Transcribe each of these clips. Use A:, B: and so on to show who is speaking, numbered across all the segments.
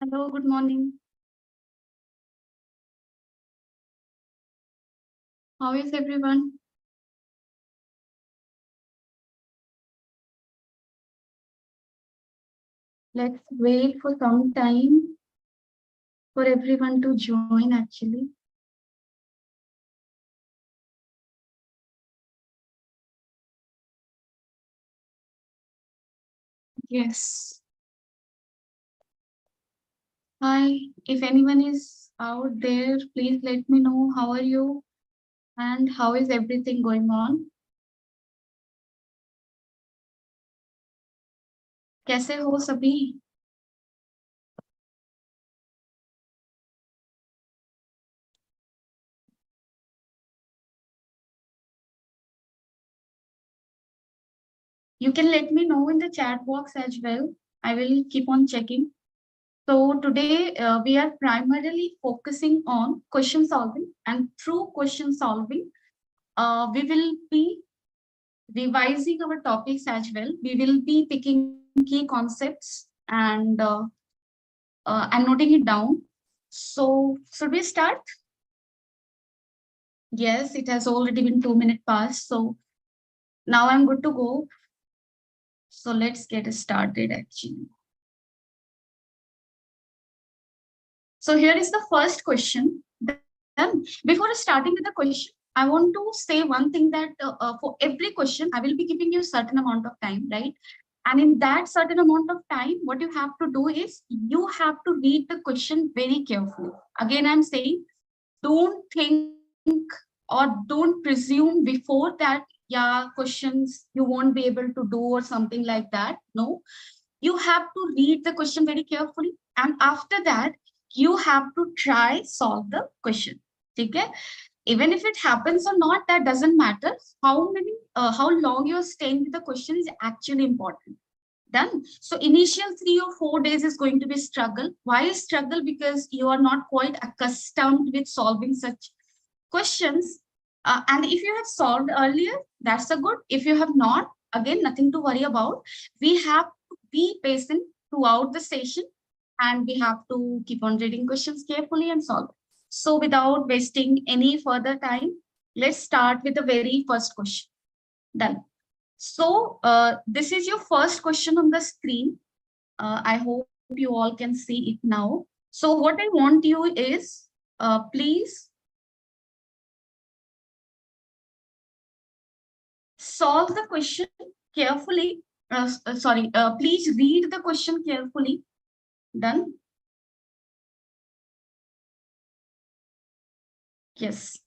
A: Hello, good morning. How is everyone? Let's wait for some time for everyone to join actually. Yes. Hi, if anyone is out there, please let me know how are you and how is everything going on? कैसे हो सभी? You can let me know in the chat box as well. I will keep on checking. So today we are primarily focusing on question solving, and through question solving, we will be revising our topics as well. We will be picking key concepts and I'm noting it down. So should we start? Yes, it has already been 2 minutes past. So now I'm good to go. So let's get started actually. So here is the first question. Then before starting with the question, I want to say one thing that for every question, I will be giving you a certain amount of time, right? And in that certain amount of time, what you have to do is you have to read the question very carefully. Again, I'm saying don't think or don't presume before that, yeah, questions you won't be able to do or something like that. No, you have to read the question very carefully. And after that, you have to try solve the question. Okay? Even if it happens or not, that doesn't matter. How long you're staying with the question is actually important. Done. So initial 3 or 4 days is going to be struggle. Why struggle? Because you are not quite accustomed with solving such questions. And if you have solved earlier, that's a good. If you have not, again, nothing to worry about. We have to be patient throughout the session and we have to keep on reading questions carefully and solve. So without wasting any further time, let's start with the very first question. Done. So this is your first question on the screen. I hope you all can see it now. So what I want you is, please solve the question carefully. Please read the question carefully. Done. Yes.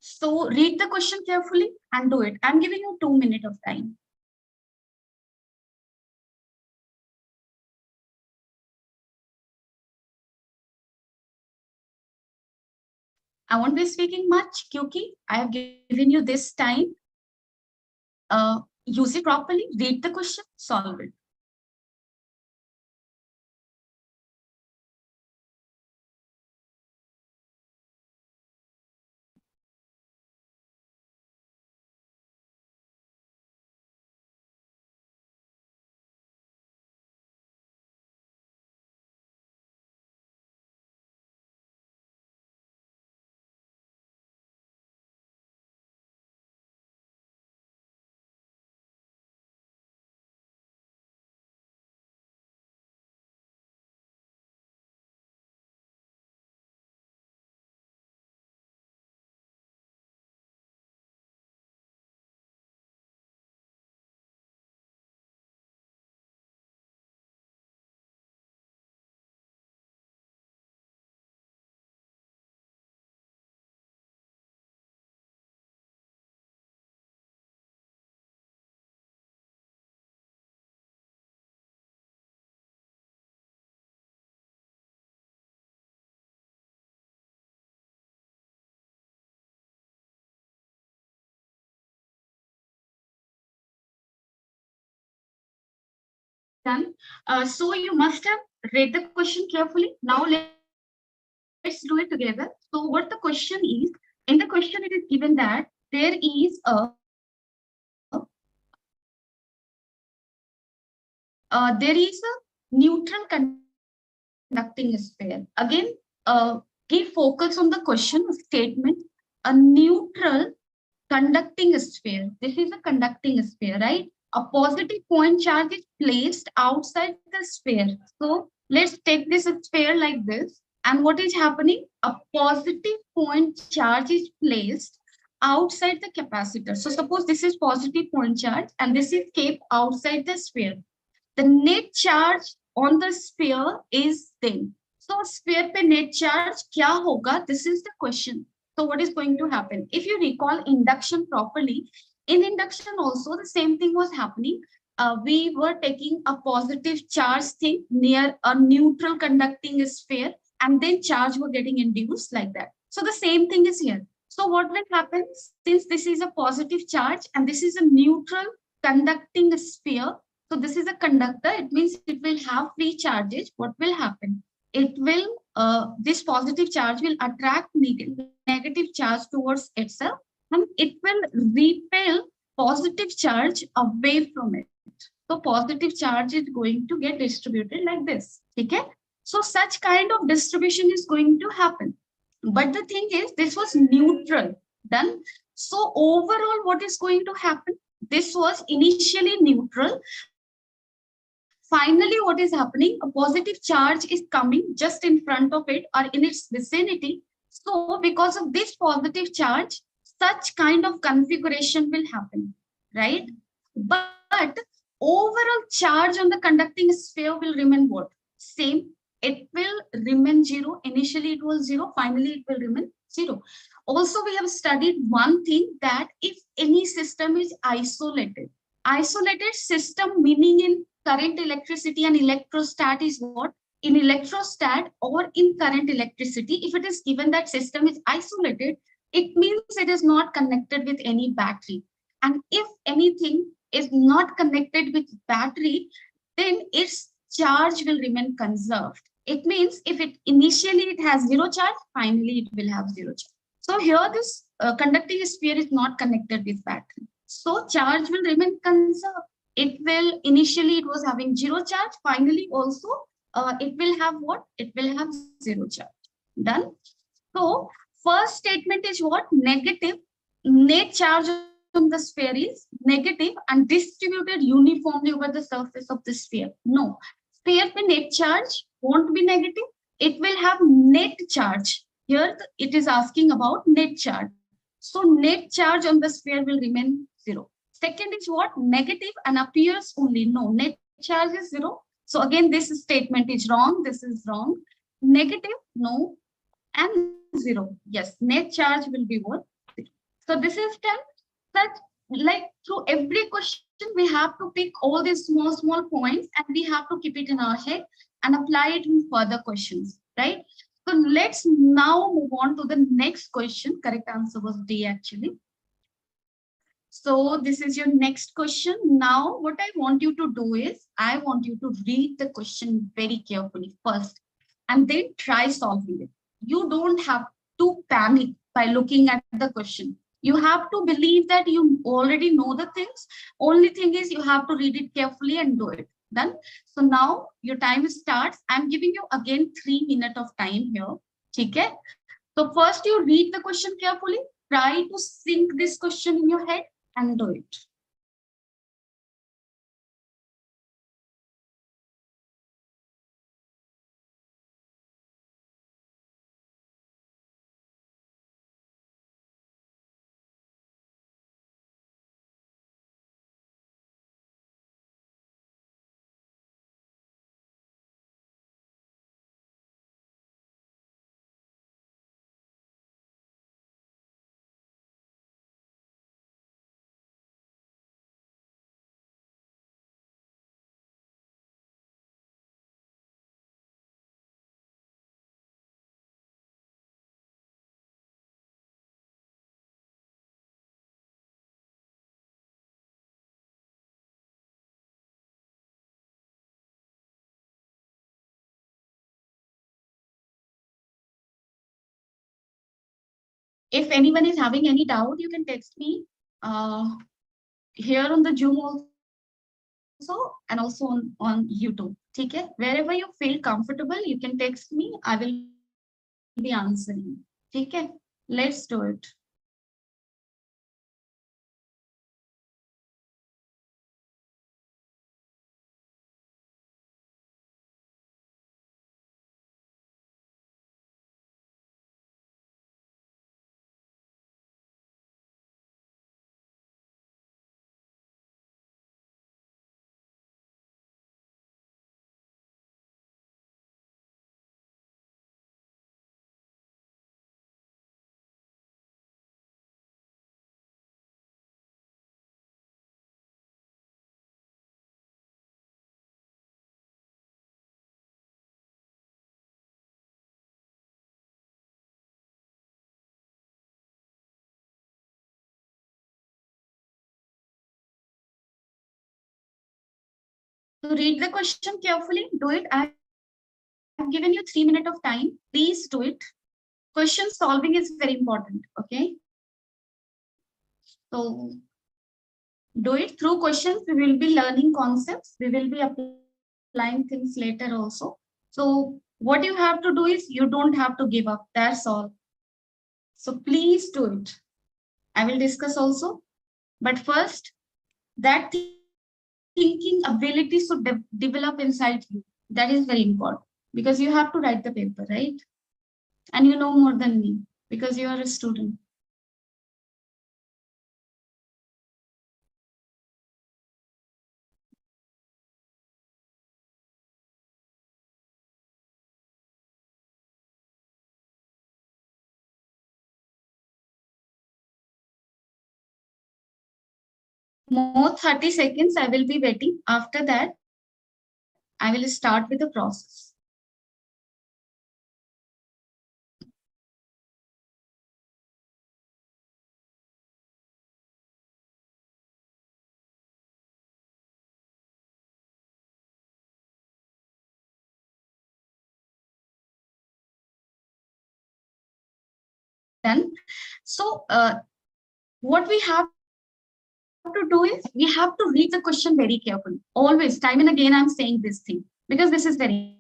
A: So read the question carefully and do it. I'm giving you 2 minutes of time. I won't be speaking much, Kyuki. I have given you this time. Use it properly, read the question, solve it. Done. So you must have read the question carefully. Now let's do it together. So what the question is, in the question it is given that there is a neutral conducting sphere. Again, give focus on the question statement. A neutral conducting sphere. This is a conducting sphere, right? A positive point charge is placed outside the sphere. So let's take this sphere like this. And what is happening? A positive point charge is placed outside the capacitor. So suppose this is positive point charge and this is kept outside the sphere. The net charge on the sphere is then. So sphere पे net charge क्या होगा? This is the question. So what is going to happen? If you recall induction properly, in induction also the same thing was happening. We were taking a positive charge thing near a neutral conducting sphere, and then charge were getting induced like that. So the same thing is here. So what will happen, since this is a positive charge and this is a neutral conducting sphere, so this is a conductor, it means it will have free charges. What will happen? It will, this positive charge will attract negative charge towards itself, and it will repel positive charge away from it. So positive charge is going to get distributed like this. Okay? So such kind of distribution is going to happen. But the thing is, this was neutral. Done. So overall, what is going to happen? This was initially neutral. Finally, what is happening? A positive charge is coming just in front of it or in its vicinity. So because of this positive charge, such kind of configuration will happen, right? But overall charge on the conducting sphere will remain what? Same. It will remain zero. Initially it was zero. Finally it will remain zero. Also, we have studied one thing, that if any system is isolated system meaning in current electricity and electrostat is what? In electrostat or in current electricity, if it is given that system is isolated, it means it is not connected with any battery. And if anything is not connected with battery, then its charge will remain conserved. It means if it initially it has zero charge, finally it will have zero charge. So here this conducting sphere is not connected with battery. So charge will remain conserved. It will, initially it was having zero charge, finally also it will have what? It will have zero charge. Done. So first statement is what? Negative. Net charge on the sphere is negative and distributed uniformly over the surface of the sphere. No. Sphere पे net charge won't be negative. It will have net charge. Here it is asking about net charge. So net charge on the sphere will remain zero. Second is what? Negative and appears only. No, net charge is zero. So again, this statement is wrong. This is wrong. Negative, no, and zero. Yes, net charge will be what? Zero. So this is done. That like through every question, we have to pick all these small points and we have to keep it in our head and apply it in further questions, right? So let's now move on to the next question. Correct answer was D actually. So this is your next question. Now, what I want you to do is, I want you to read the question very carefully first, and then try solving it. You don't have to panic by looking at the question. You have to believe that you already know the things. Only thing is you have to read it carefully and do it. Done. So now your time starts. I'm giving you again 3 minutes of time here. Okay. So first you read the question carefully. Try to sink this question in your head and do it. If anyone is having any doubt, you can text me here on the Zoom also and also on YouTube. Okay. ठीक है, wherever you feel comfortable you can text me, I will be answering. ठीक है, let's do it. So read the question carefully, do it. I have given you 3 minutes of time. Please do it. Question solving is very important. Okay. So do it through questions. We will be learning concepts. We will be applying things later also. So what you have to do is you don't have to give up. That's all. So please do it. I will discuss also. But first, that thinking ability should develop inside you. That is very important because you have to write the paper, right? And you know more than me because you are a student. More 30 seconds I will be waiting. After that, I will start with the process. Done. So what we have to do is we have to read the question very carefully. Always, time and again, I'm saying this thing because this is very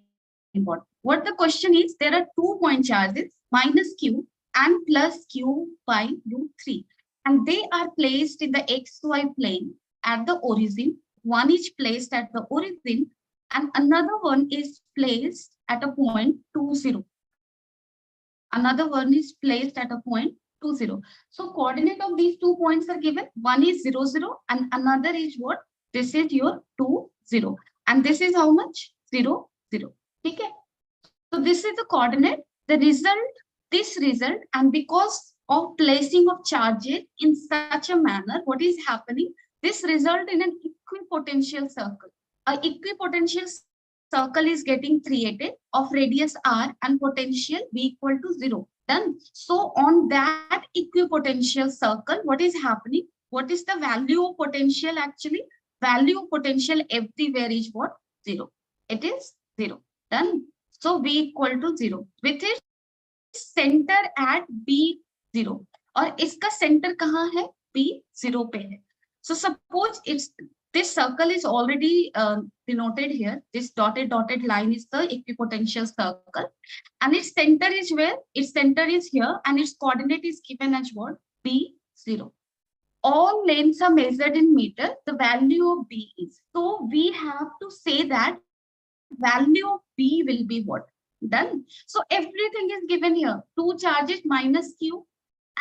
A: important. What the question is, there are 2 point charges, minus q and plus q by u3. And they are placed in the xy plane at the origin. One is placed at the origin and another one is placed at a point 20. Another one is placed at a point 20. So coordinate of these 2 points are given. One is 0, 0 and another is what? This is your 20. And this is how much? 0, 0. Okay. So this is the coordinate. The result, this result, and because of placing of charges in such a manner, what is happening? This result in an equipotential circle. A equipotential circle is getting created of radius r and potential v equal to 0. Done. So on that equipotential circle, what is happening? What is the value of potential actually? Value of potential everywhere is what? 0. It is 0. Done. So v equal to 0 with its center at b0 और इसका centre कहाँ है? b0 पे है. So suppose it's this circle is already denoted here. This dotted line is the equipotential circle and its center is where? Its center is here and its coordinate is given as what? b0. All lengths are measured in meter. The value of b is. So we have to say that value of b will be what? Done. So everything is given here. 2 charges minus q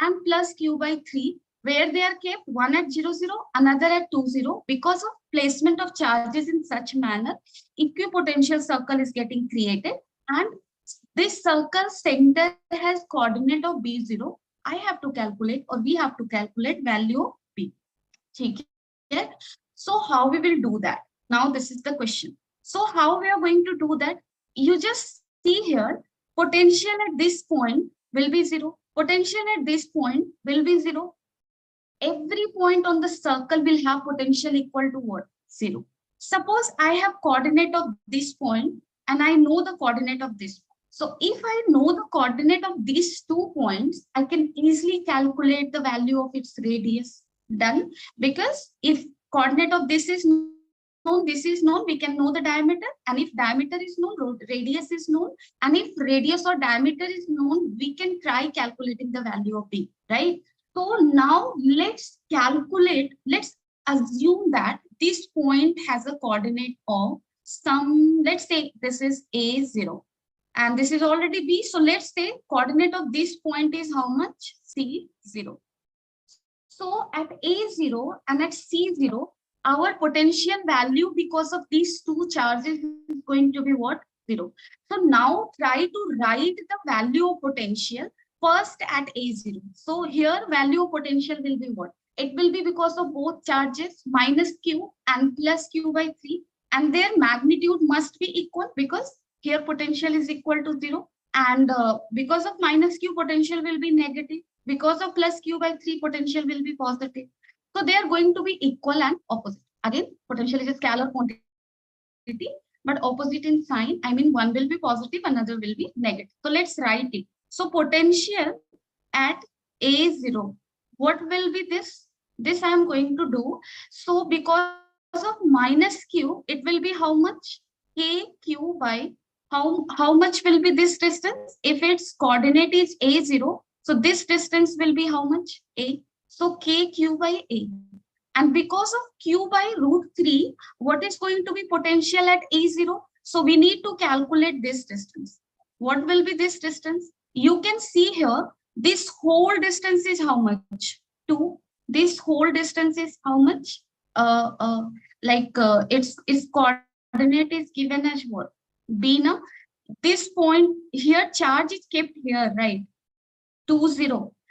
A: and plus q by 3, where they are kept, one at 0, 0, another at 2, 0. Because of placement of charges in such manner, equipotential circle is getting created and this circle center has coordinate of b0. I have to calculate or we have to calculate value of b. Okay. So how we will do that? Now this is the question. So how we are going to do that? You just see here, potential at this point will be 0. Potential at this point will be 0. Every point on the circle will have potential equal to what? 0. Suppose I have coordinate of this point and I know the coordinate of this. So if I know the coordinate of these 2 points, I can easily calculate the value of its radius. Done. Because if coordinate of this is known, known, this is known, we can know the diameter. And if diameter is known, radius is known. And if radius or diameter is known, we can try calculating the value of B, right? So now let's calculate, let's assume that this point has a coordinate of some, let's say this is A0 and this is already B. So let's say coordinate of this point is how much? C0. So at A0 and at C0, our potential value because of these two charges is going to be what? 0. So now try to write the value of potential first at A0. So here value of potential will be what? It will be because of both charges minus Q and plus Q by 3, and their magnitude must be equal because here potential is equal to 0, and because of minus Q potential will be negative. Because of plus Q by 3 potential will be positive. So they are going to be equal and opposite. Again, potential is a scalar quantity, but opposite in sign. I mean, one will be positive, another will be negative. So let's write it. So potential at A0, what will be this? This I am going to do. So because of minus Q, it will be how much? KQ by how much will be this distance? If its coordinate is A0, so this distance will be how much? A. So KQ by A. And because of Q by root 3, what is going to be potential at A0? So we need to calculate this distance. What will be this distance? You can see here, this whole distance is how much? 2. This whole distance is how much? Its coordinate is given as what? B, na? This point here, charge is kept here, right? 20.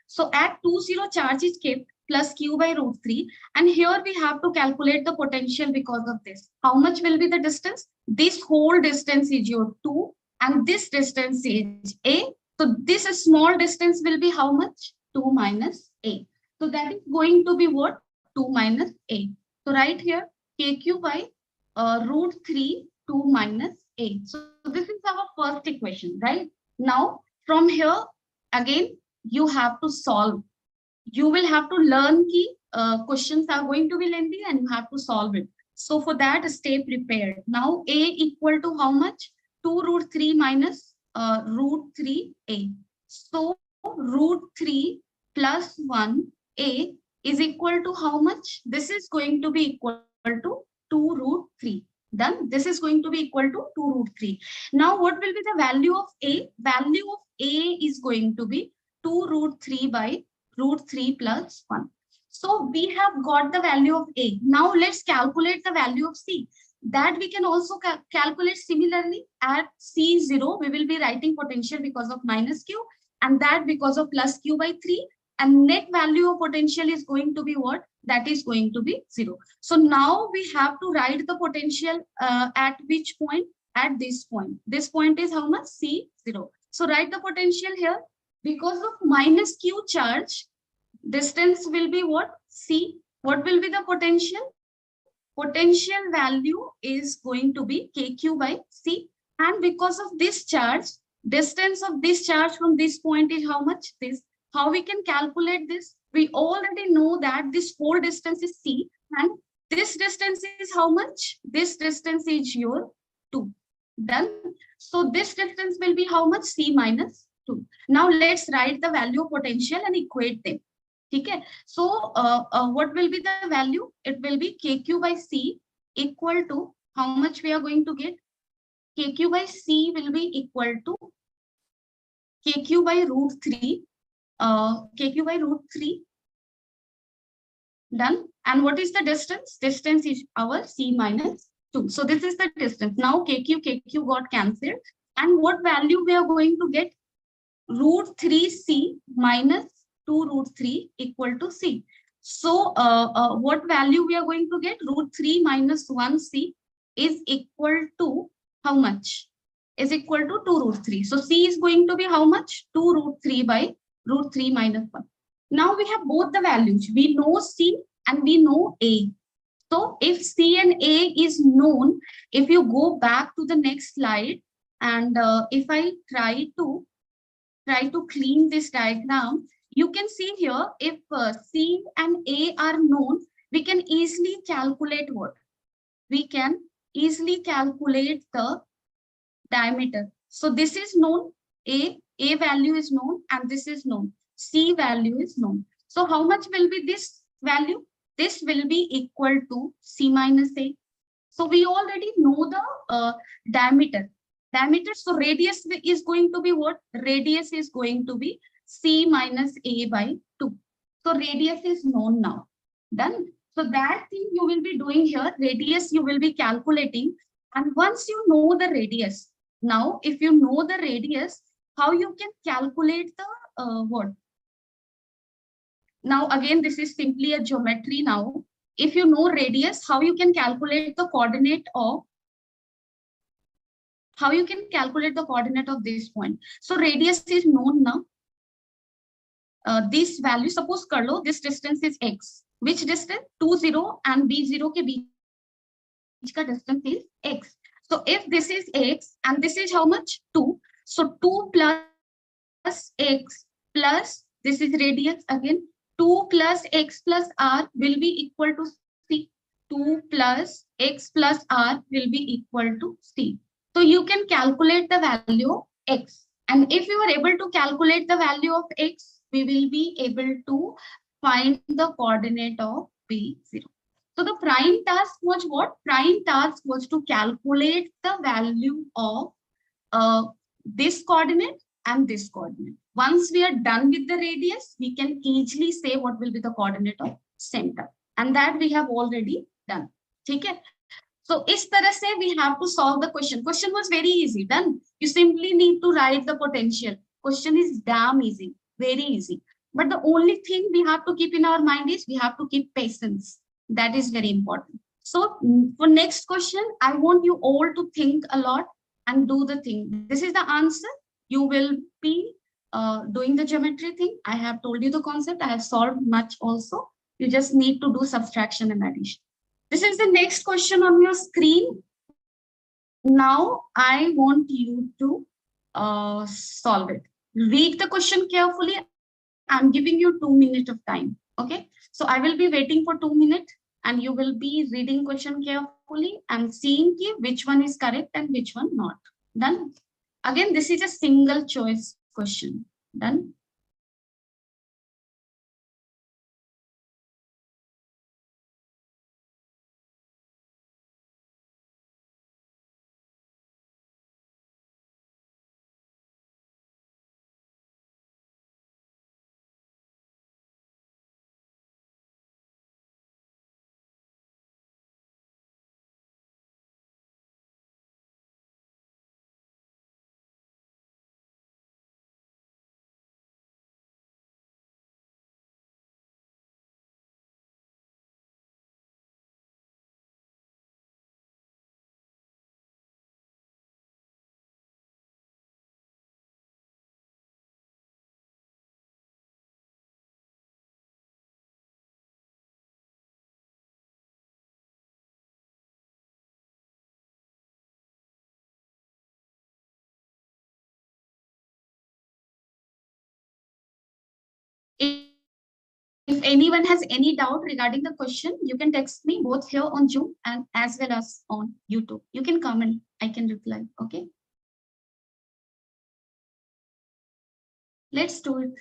A: So at 20 charge is kept plus Q by root 3. And here we have to calculate the potential because of this. How much will be the distance? This whole distance is your 2 and this distance is A. So this small distance will be how much? 2 minus A. So that is going to be what? 2 minus A. So right here, KQ by root 3, 2 minus A. So this is our first equation, right? Now from here, again, you have to solve. You will have to learn key questions are going to be lengthy and you have to solve it. So for that, stay prepared. Now A equal to how much? 2 root 3 minus root 3A. So root 3 plus 1A is equal to how much? This is going to be equal to 2 root 3. Then this is going to be equal to 2 root 3. Now what will be the value of A? Value of A is going to be 2 root 3 by root 3 plus 1. So we have got the value of A. Now let's calculate the value of C. That we can also calculate similarly at C0. We will be writing potential because of minus Q and that because of plus Q by 3. And net value of potential is going to be what? That is going to be 0. So now we have to write the potential at which point? At this point. This point is how much? C0. So write the potential here. Because of minus Q charge, distance will be what? C. What will be the potential? Potential value is going to be KQ by C. And because of this charge, distance of this charge from this point is how much? This. How we can calculate this? We already know that this whole distance is C and this distance is how much? This distance is your 2. Done. So this distance will be how much? C minus 2. Now let's write the value of potential and equate them. Okay. So what will be the value? It will be KQ by C equal to how much we are going to get? KQ by C will be equal to KQ by root 3. KQ by root 3. Done. And what is the distance? Distance is our C minus 2. So this is the distance. Now KQ got cancelled. And what value we are going to get? Root 3C minus 2 root 3 equal to C. So what value we are going to get? Root 3 minus 1C is equal to how much? Is equal to 2 root 3. So C is going to be how much? 2 root 3 by root 3 minus 1. Now we have both the values. We know C and we know A. So if C and A is known, if you go back to the next slide and if I try to clean this diagram, you can see here if C and A are known, we can easily calculate what? we can easily calculate the diameter. So this is known, A value is known, and this is known, C value is known. So how much will be this value? This will be equal to C minus A. So we already know the diameter. Diameter, so radius is going to be what? Radius is going to be C minus A by 2. So radius is known now. Done. So that thing you will be doing here, radius you will be calculating. And once you know the radius, now if you know the radius, how you can calculate the what? Now again, this is simply a geometry now. If you know radius, how you can calculate the coordinate of this point. So radius is known now. This value, suppose कर लो, this distance is x. Which distance? 20 and b0 के बीच का distance is x. So if this is x and this is how much? 2. So 2 plus x plus, this is radius again, 2 plus x plus r will be equal to c. 2 plus x plus r will be equal to c. So you can calculate the value of x. And if you are able to calculate the value of x, we will be able to find the coordinate of B0. So the prime task was what? Prime task was to calculate the value of this coordinate and this coordinate. Once we are done with the radius, we can easily say what will be the coordinate of center. And that we have already done. Okay? So इस तरह से we have to solve the question. Question was very easy. Done. You simply need to write the potential. Question is damn easy. Very easy. But the only thing we have to keep in our mind is we have to keep patience. That is very important. So for next question, I want you all to think a lot and do the thing. This is the answer. You will be doing the geometry thing. I have told you the concept. I have solved much also. You just need to do subtraction and addition. This is the next question on your screen. Now I want you to solve it. Read the question carefully. I'm giving you 2 minutes of time. Okay. So I will be waiting for 2 minutes and you will be reading question carefully and seeing which one is correct and which one not. Done. Again, this is a single choice question. Done. If anyone has any doubt regarding the question, you can text me both here on Zoom and as well as on YouTube. You can comment, I can reply. Okay. Let's do it.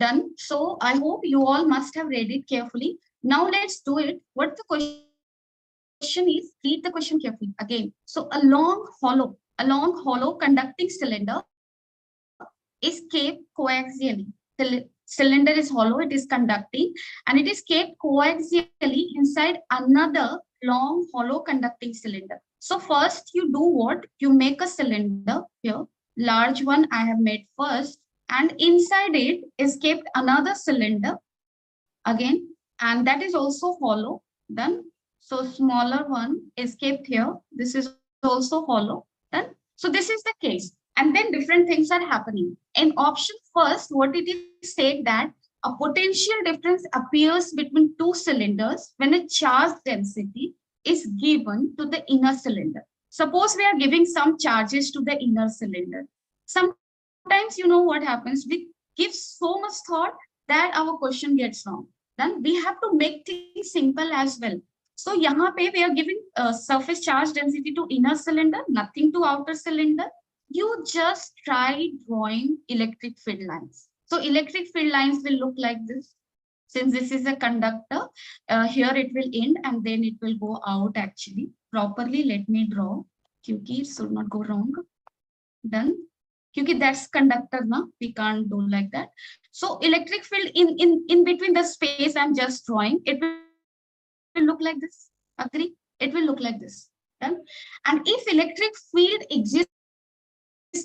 A: Done. So I hope you all must have read it carefully. Now let's do it. What the question is, read the question carefully again. So a long hollow conducting cylinder is kept coaxially. The cylinder is hollow, it is conducting, and it is kept coaxially inside another long hollow conducting cylinder. So first you do what? You make a cylinder here, large one I have made first, and inside it is kept another cylinder again, and that is also hollow. Then, so smaller one is kept here. This is also hollow. Then, so this is the case. And then different things are happening. In option first, what it is said that a potential difference appears between two cylinders when a charge density is given to the inner cylinder. Suppose we are giving some charges to the inner cylinder. Sometimes, you know what happens? We give so much thought that our question gets wrong. Then we have to make things simple as well. So यहाँ पे we are giving surface charge density to inner cylinder, nothing to outer cylinder. You just try drawing electric field lines. So electric field lines will look like this. Since this is a conductor, here it will end and then it will go out actually. Properly, let me draw. क्योंकि it should not go wrong. Done. Because that's conductor now, we can't do like that. So electric field in between the space I'm just drawing, it will look like this. Agree? It will look like this. Done. And if electric field exists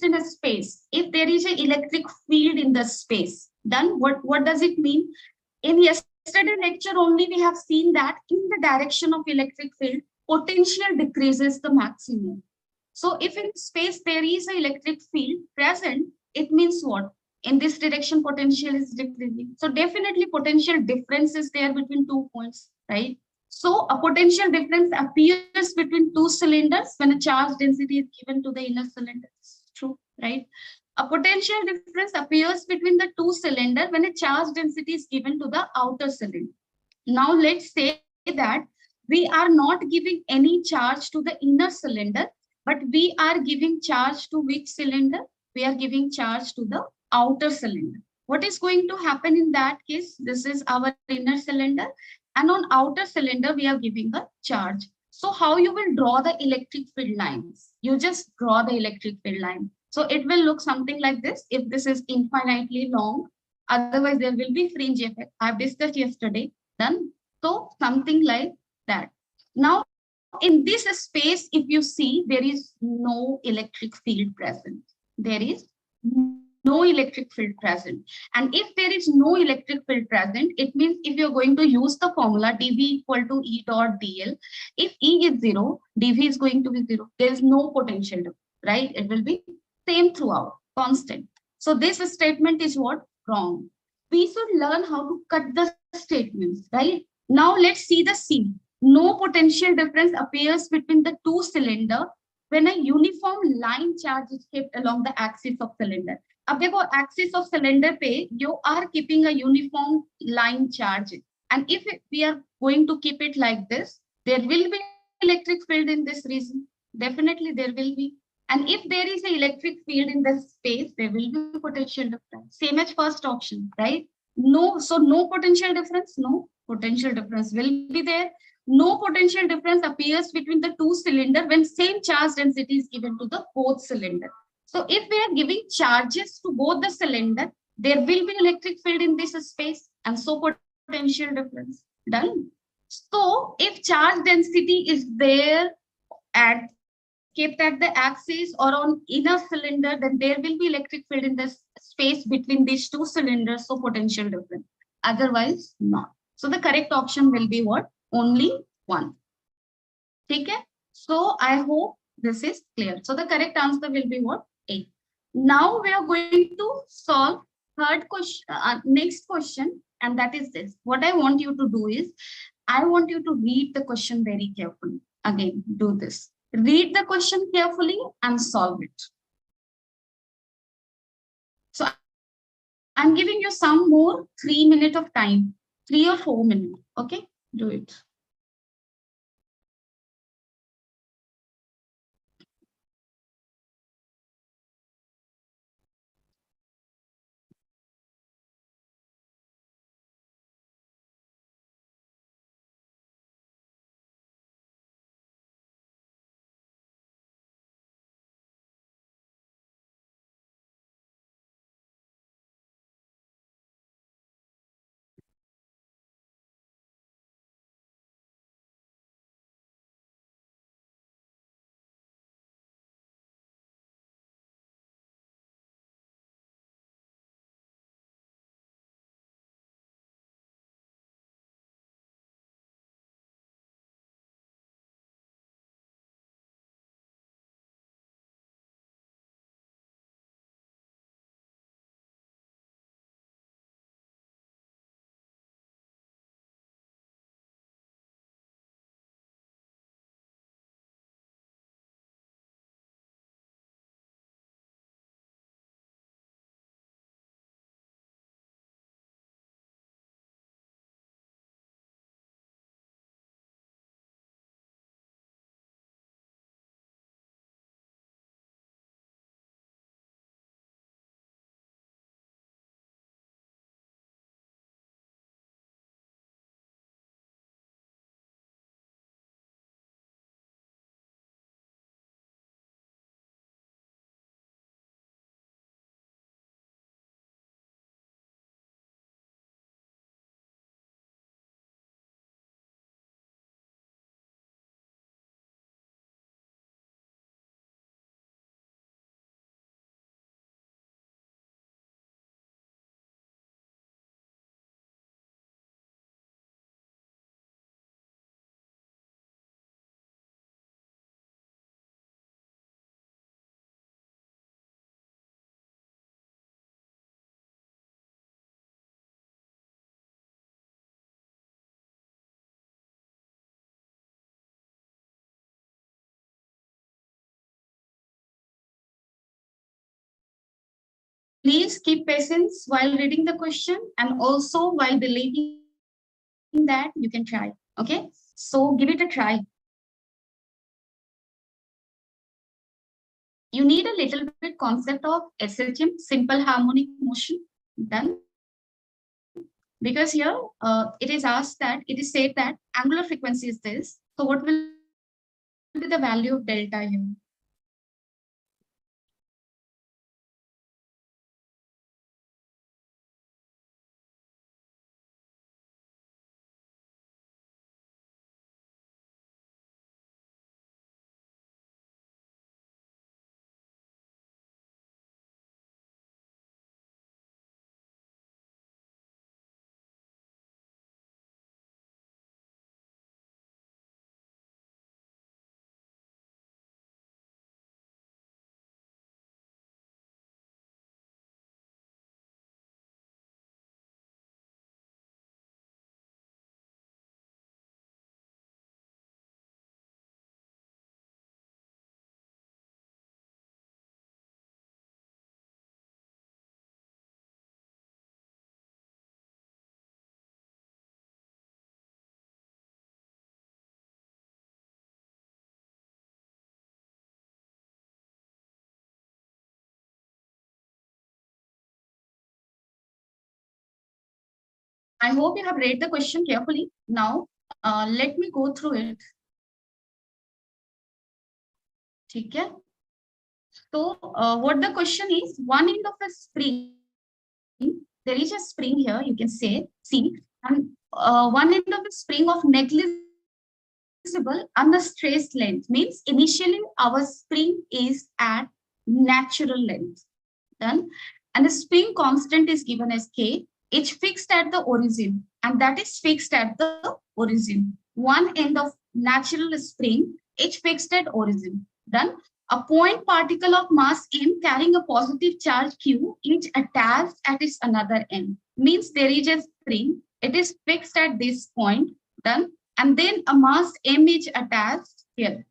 A: in a space, if there is an electric field in the space, then what does it mean? In yesterday lecture only we have seen that in the direction of electric field, potential decreases the maximum. So if in space there is an electric field present, it means what? In this direction, potential is decreasing. So definitely potential difference is there between 2 points, right? So a potential difference appears between two cylinders when a charge density is given to the inner cylinder. True, right? A potential difference appears between the two cylinders when a charge density is given to the outer cylinder. Now let's say that we are not giving any charge to the inner cylinder, but we are giving charge to which cylinder? We are giving charge to the outer cylinder. What is going to happen in that case? This is our inner cylinder, and on outer cylinder we are giving a charge. So how you will draw the electric field lines? You just draw the electric field line. So it will look something like this if this is infinitely long. Otherwise, there will be fringe effect. I've discussed yesterday. Done. So something like that. Now, in this space, if you see, there is no electric field present. There is no electric field present. And if there is no electric field present, it means if you're going to use the formula dV equal to E dot dl, if E is 0, dV is going to be 0. There is no potential, right? It will be same throughout, constant. So this statement is what? Wrong. We should learn how to cut the statements, right? Now let's see the C. No potential difference appears between the two cylinder when a uniform line charge is kept along the axis of cylinder. अब देखो axis of cylinder पे you are keeping a uniform line charge, and if we are going to keep it like this, there will be electric field in this region. Definitely there will be. And if there is an electric field in the space, there will be potential difference. Same as first option, right? No, so no potential difference, no potential difference will be there. No potential difference appears between the two cylinder when same charge density is given to the both cylinder. So if we are giving charges to both the cylinder, there will be electric field in this space and so potential difference. Done. So if charge density is there at kept at the axis or on inner cylinder, then there will be electric field in the space between these two cylinders, so potential difference. Otherwise, not. So the correct option will be what? Only one. Okay? So I hope this is clear. So the correct answer will be what? A. Now we are going to solve third question, next question, and that is this. What I want you to do is, I want you to read the question very carefully. Again, do this. Read the question carefully and solve it. So I'm giving you some more 3 minutes of time, 3 or 4 minutes. Okay, do it. Please keep patience while reading the question and also while believing that you can try. Okay, so give it a try. You need a little bit concept of SHM, simple harmonic motion. Done. Because here it is asked that it is said that angular frequency is this. So what will be the value of delta here? I hope you have read the question carefully. Now, let me go through it. Okay. So, what the question is, one end of a spring, there is a spring here, you can see, and one end of a spring of negligible unstressed length means initially our spring is at natural length. Done. And the spring constant is given as K. It's fixed at the origin, and that is fixed at the origin. One end of natural spring, it's fixed at origin. Done. A point particle of mass m carrying a positive charge q is attached at its another end. Means there is a spring, it is fixed at this point. Done. And then a mass m is attached here.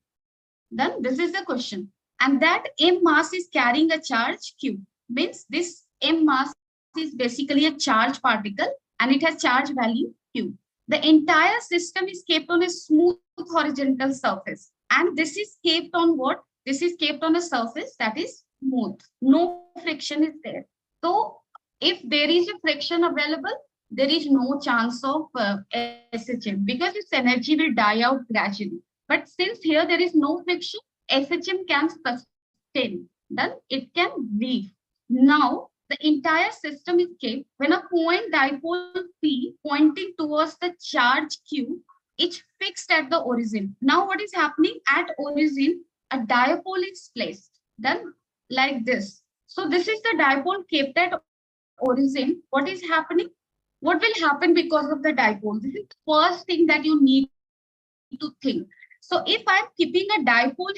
A: Then this is the question. And that M mass is carrying a charge Q. Means this M mass is basically a charge particle and it has charge value Q. The entire system is kept on a smooth horizontal surface. And this is kept on what? This is kept on a surface that is smooth. No friction is there. So if there is a friction available, there is no chance of SHM because its energy will die out gradually. But since here there is no friction, SHM can sustain. Then it can leave. Now, the entire system is kept when a point dipole P pointing towards the charge Q is fixed at the origin. Now, what is happening at origin? A dipole is placed. Then like this. So this is the dipole kept at origin. What is happening? What will happen because of the dipole? This is the first thing that you need to think. So if I'm keeping a dipole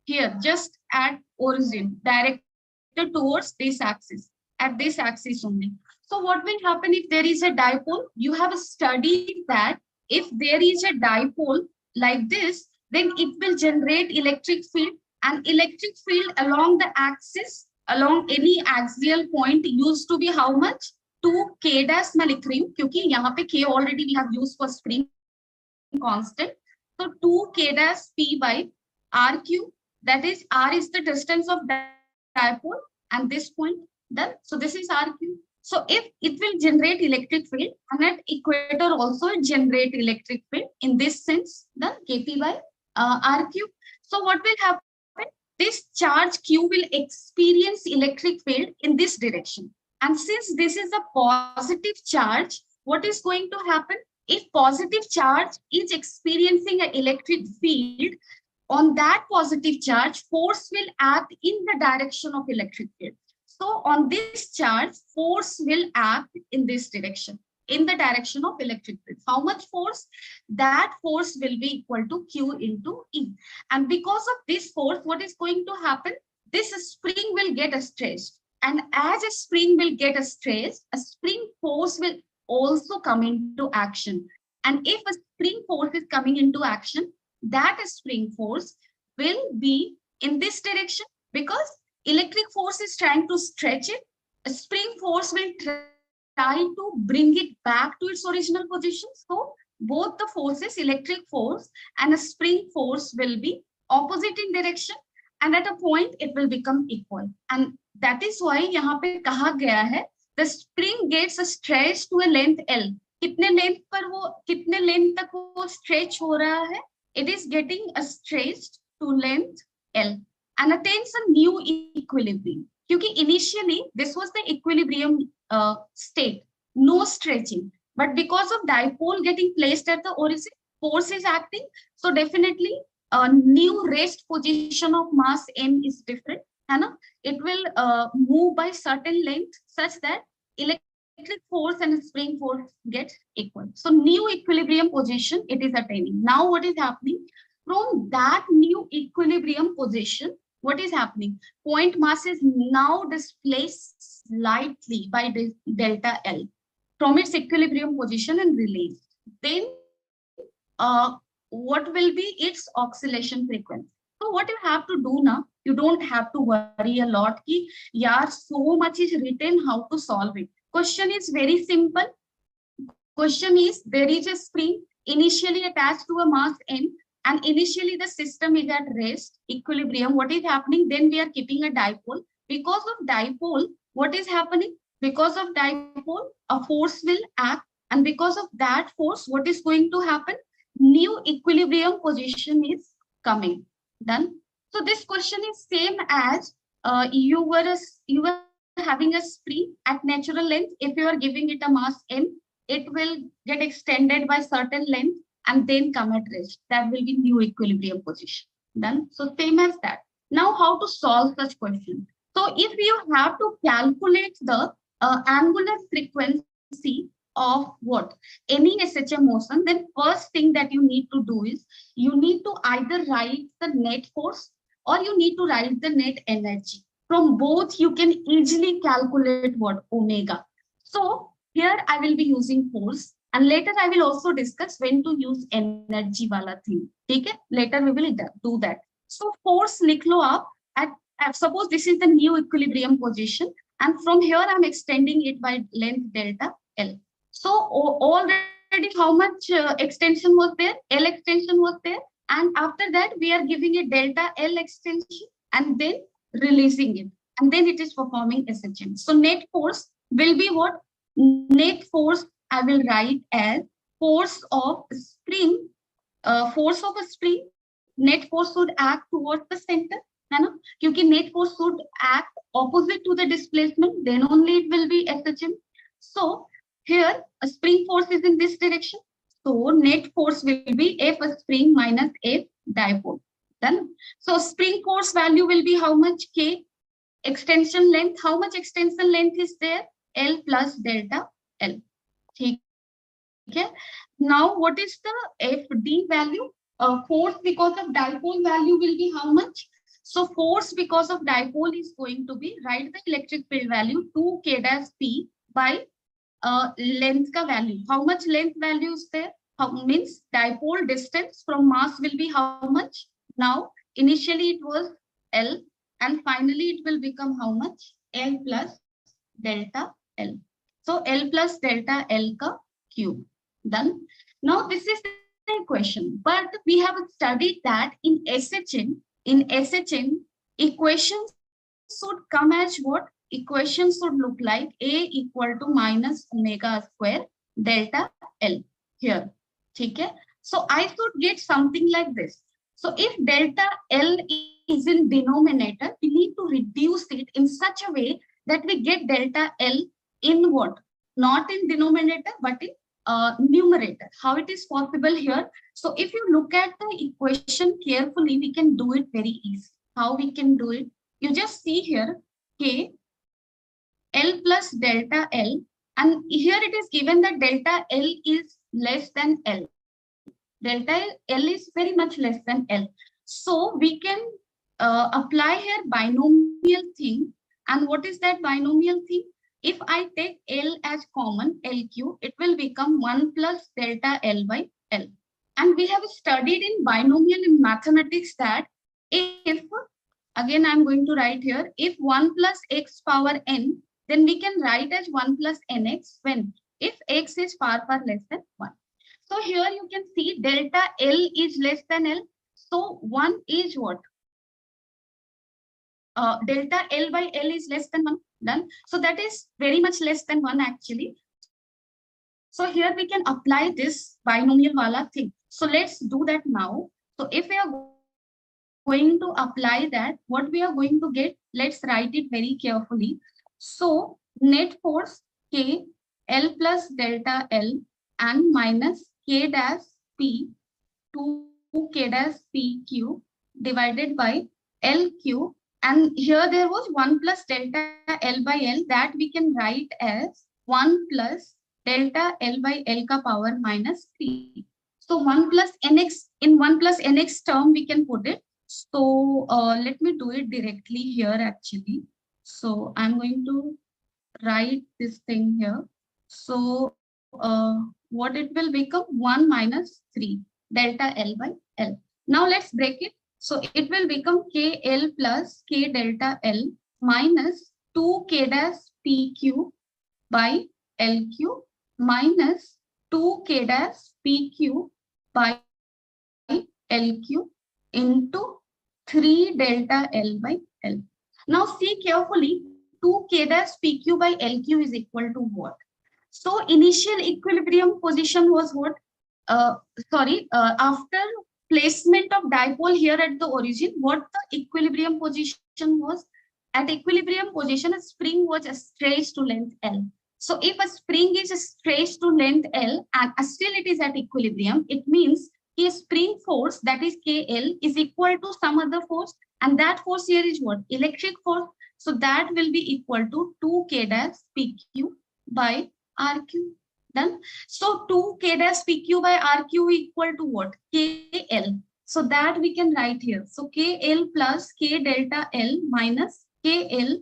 A: here just at origin, directed towards this axis, at this axis only. So what will happen if there is a dipole? You have studied that if there is a dipole like this, then it will generate electric field, and electric field along the axis, along any axial point used to be how much? 2k dash मैं लिख रही हूँ क्योंकि यहाँ पे k already we have used for spring constant. So 2k dash p by r cube, that is r is the distance of dipole and this point. Done. So this is r cube. So if it will generate electric field, and at equator also it generate electric field in this sense, then kp by r cube. So what will happen? This charge q will experience electric field in this direction. And since this is a positive charge, what is going to happen? If positive charge is experiencing an electric field, on that positive charge, force will act in the direction of electric field. So on this charge, force will act in this direction, in the direction of electric field. How much force? That force will be equal to Q into E. And because of this force, what is going to happen? This spring will get stressed. And as a spring will get stressed, a spring force will also come into action. And if a spring force is coming into action, that spring force will be in this direction because electric force is trying to stretch it, spring force will try to bring it back to its original position. So both the forces, electric force and a spring force, will be opposite in direction, and at a point it will become equal. And that is why यहाँ पे कहा गया है the spring gets stretched to a length L. कितने length पर वो, कितने length तक वो stretch हो रहा है? It is getting stretched to length L and attains a new equilibrium. क्योंकि initially this was the equilibrium state, no stretching. But because of dipole getting placed at the origin, force is acting. So definitely a new rest position of mass m is different. है ना? It will move by certain length such that electric force and spring force get equal. So new equilibrium position it is attaining. Now what is happening? From that new equilibrium position, what is happening? Point mass is now displaced slightly by delta L from its equilibrium position and released. Then what will be its oscillation frequency? So what you have to do now, you don't have to worry a lot ki, yaar, so much is written, how to solve it. Question is very simple. Question is, there is a spring initially attached to a mass m, and initially the system is at rest, equilibrium. What is happening? Then we are keeping a dipole. Because of dipole, what is happening? Because of dipole, a force will act, and because of that force, what is going to happen? New equilibrium position is coming. Done. So this question is same as you were having a spring at natural length. If you are giving it a mass m, it will get extended by certain length and then come at rest. That will be new equilibrium position. Done. So same as that. Now how to solve such question? So if you have to calculate the angular frequency of what? Any SHM motion, then first thing that you need to do is you need to either write the net force or you need to write the net energy. From both, you can easily calculate what? Omega. So here I will be using force, and later I will also discuss when to use energy wala thing. Okay? Later we will do that. So force likh lo aap at suppose this is the new equilibrium position, and from here I'm extending it by length delta L. So already how much extension was there? L extension was there, and after that we are giving it delta L extension and then releasing it, and then it is performing SHM. So net force will be what? Net force I will write as force of spring. Force of a spring, net force should act towards the center, है ना? क्योंकि net force should act opposite to the displacement, then only it will be SHM. So here a spring force is in this direction. So net force will be F spring minus F dipole. Done. So spring force value will be how much? K. Extension length, how much extension length is there? L plus delta L. Okay. Now what is the FD value? Force because of dipole value will be how much? So force because of dipole is going to be, write the electric field value 2K dash P by length ka value. How much length value is there? How means dipole distance from mass will be how much? Now initially it was L and finally it will become how much? L plus delta L. So L plus delta L ka cube. Done. Now this is the equation, but we have studied that in SHM, equations should come as what? Equation should look like A equal to minus omega square delta L here. Okay? So I should get something like this. So if delta L is in denominator, we need to reduce it in such a way that we get delta L in what? Not in denominator, but in numerator. How it is possible here? So if you look at the equation carefully, we can do it very easy. How we can do it? You just see here K L plus delta L, and here it is given that delta L is less than L. Delta L is very much less than L. So we can apply here binomial thing. And what is that binomial thing? If I take L as common, LQ, it will become 1 plus delta L by L. And we have studied in binomial in mathematics that if, again I'm going to write here, if 1 plus x power n, then we can write as 1 plus nx when if x is far less than 1. So here you can see delta L is less than L. So 1 is what? Delta L by L is less than 1. Done. So that is very much less than 1 actually. So here we can apply this binomial wala thing. So let's do that now. So if we are going to apply that, what we are going to get, let's write it very carefully. So net force K L plus delta L and minus K dash P 2 K dash PQ divided by LQ. And here there was 1 plus delta L by L that we can write as 1 plus delta L by L ka power minus 3. So 1 plus nx, in 1 plus nx term we can put it. So let me do it directly here actually. So I'm going to write this thing here. So what it will become 1 minus 3 delta L by L. Now let's break it. So it will become KL plus K delta L minus 2 K dash PQ by LQ minus 2 K dash PQ by LQ into 3 delta L by L. Now see carefully, 2 K dash PQ by LQ is equal to what? So initial equilibrium position was what? After placement of dipole here at the origin, what the equilibrium position was? At equilibrium position, a spring was stretched to length L. So if a spring is stretched to length L and still it is at equilibrium, it means a spring force, that is KL, is equal to some other force, and that force here is what? Electric force. So that will be equal to 2 K dash PQ by RQ. Done. So 2 K dash PQ by RQ equal to what? KL. So that we can write here. So KL plus K delta L minus KL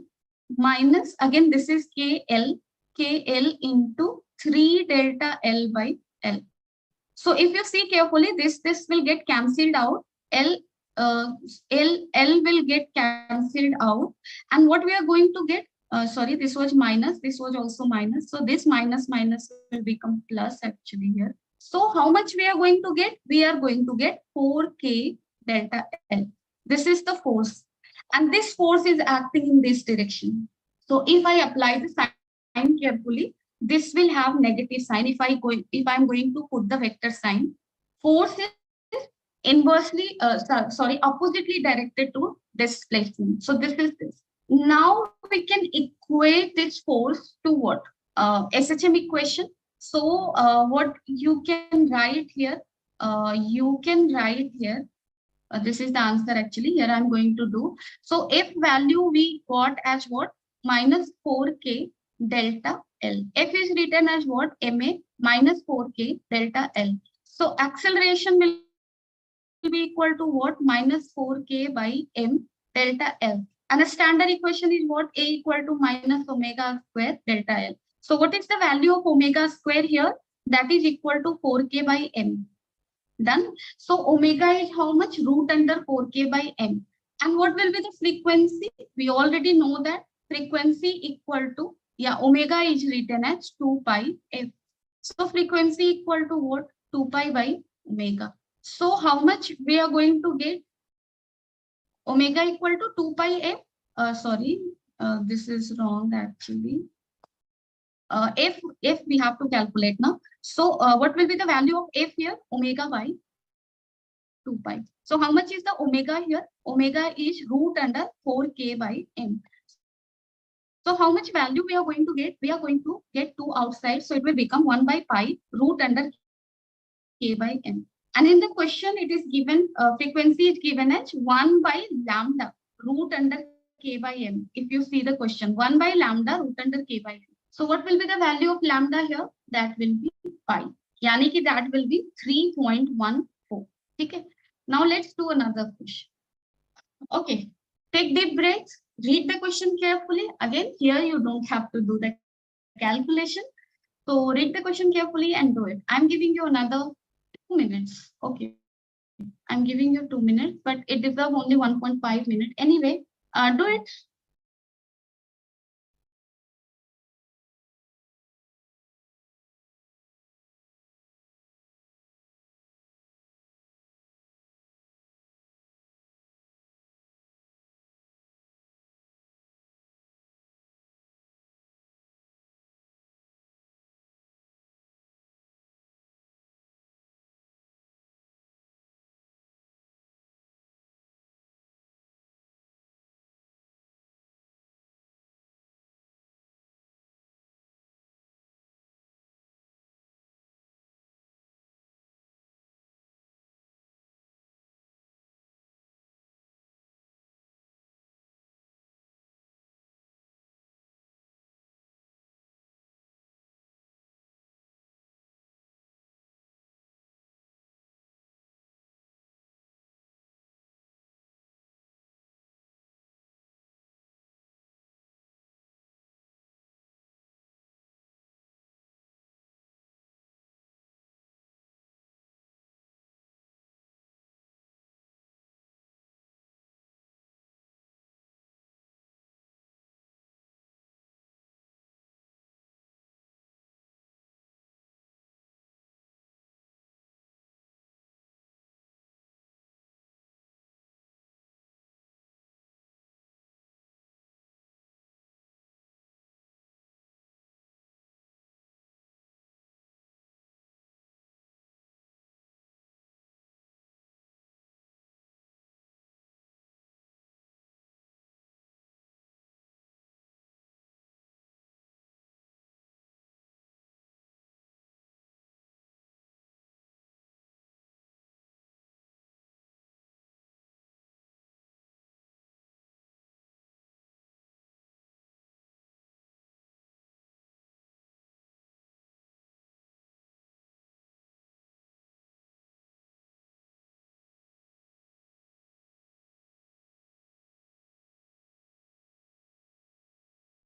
A: minus, again this is KL into 3 delta L by L. So if you see carefully, this will get cancelled out. L will get cancelled out. And what we are going to get, sorry, this was minus, this was also minus. So this minus will become plus actually here. So how much we are going to get? We are going to get 4K delta L. This is the force. And this force is acting in this direction. So if I apply the sign carefully, this will have negative sign. If I'm going to put the vector sign, force is inversely, oppositely directed to displacement. So this is this. Now we can equate this force to what? SHM equation. So what you can write here? This is the answer actually. Here I'm going to do. So F value we got as what? Minus 4K delta L. F is written as what? MA minus 4K delta L. So acceleration will be equal to what? Minus 4K by M delta L. And the standard equation is what? A equal to minus omega square delta L. So what is the value of omega square here? That is equal to 4K by M. Done. So omega is how much? Root under 4K by M. And what will be the frequency? We already know that frequency equal to, omega is written as 2 pi F. So frequency equal to what? 2 pi by omega. So how much we are going to get? Omega equal to 2 pi F. This is wrong actually. F we have to calculate now. So what will be the value of F here? Omega by 2 pi. So how much is the omega here? Omega is root under 4K by M. So how much value we are going to get? We are going to get 2 outside. So it will become 1 by pi root under K by M. And in the question, it is given, frequency is given as 1 by lambda root under K by M. If you see the question, 1 by lambda root under K by M. So what will be the value of lambda here? That will be pi. Yani ki that will be 3.14. Okay. Now let's do another question. Okay. Take deep breaths. Read the question carefully. Again, here you don't have to do the calculation. So read the question carefully and do it. I'm giving you another 2 minutes. Okay. I'm giving you 2 minutes, but it deserves only 1.5 minutes. Anyway, do it.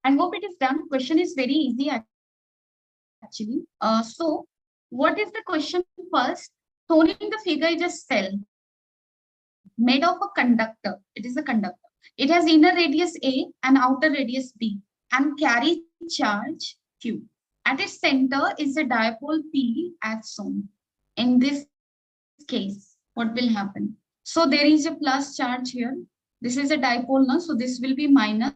A: I hope it is done. Question is very easy actually. So what is the question first? Shown in the figure is a cell made of a conductor. It is a conductor. It has inner radius A and outer radius B and carry charge Q. At its center is a dipole P as shown. In this case, what will happen? So there is a plus charge here. This is a dipole now, so this will be minus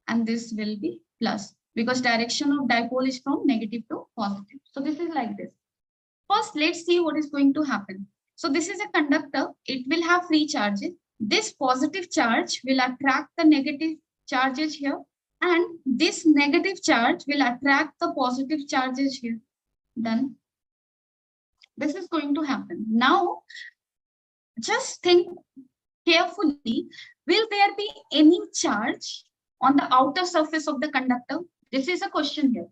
A: and this will be plus because direction of dipole is from negative to positive. So this is like this. First, let's see what is going to happen. So this is a conductor. It will have free charges. This positive charge will attract the negative charges here, and this negative charge will attract the positive charges here. Then this is going to happen. Now, just think carefully. Will there be any charge on the outer surface of the conductor? This is a question here.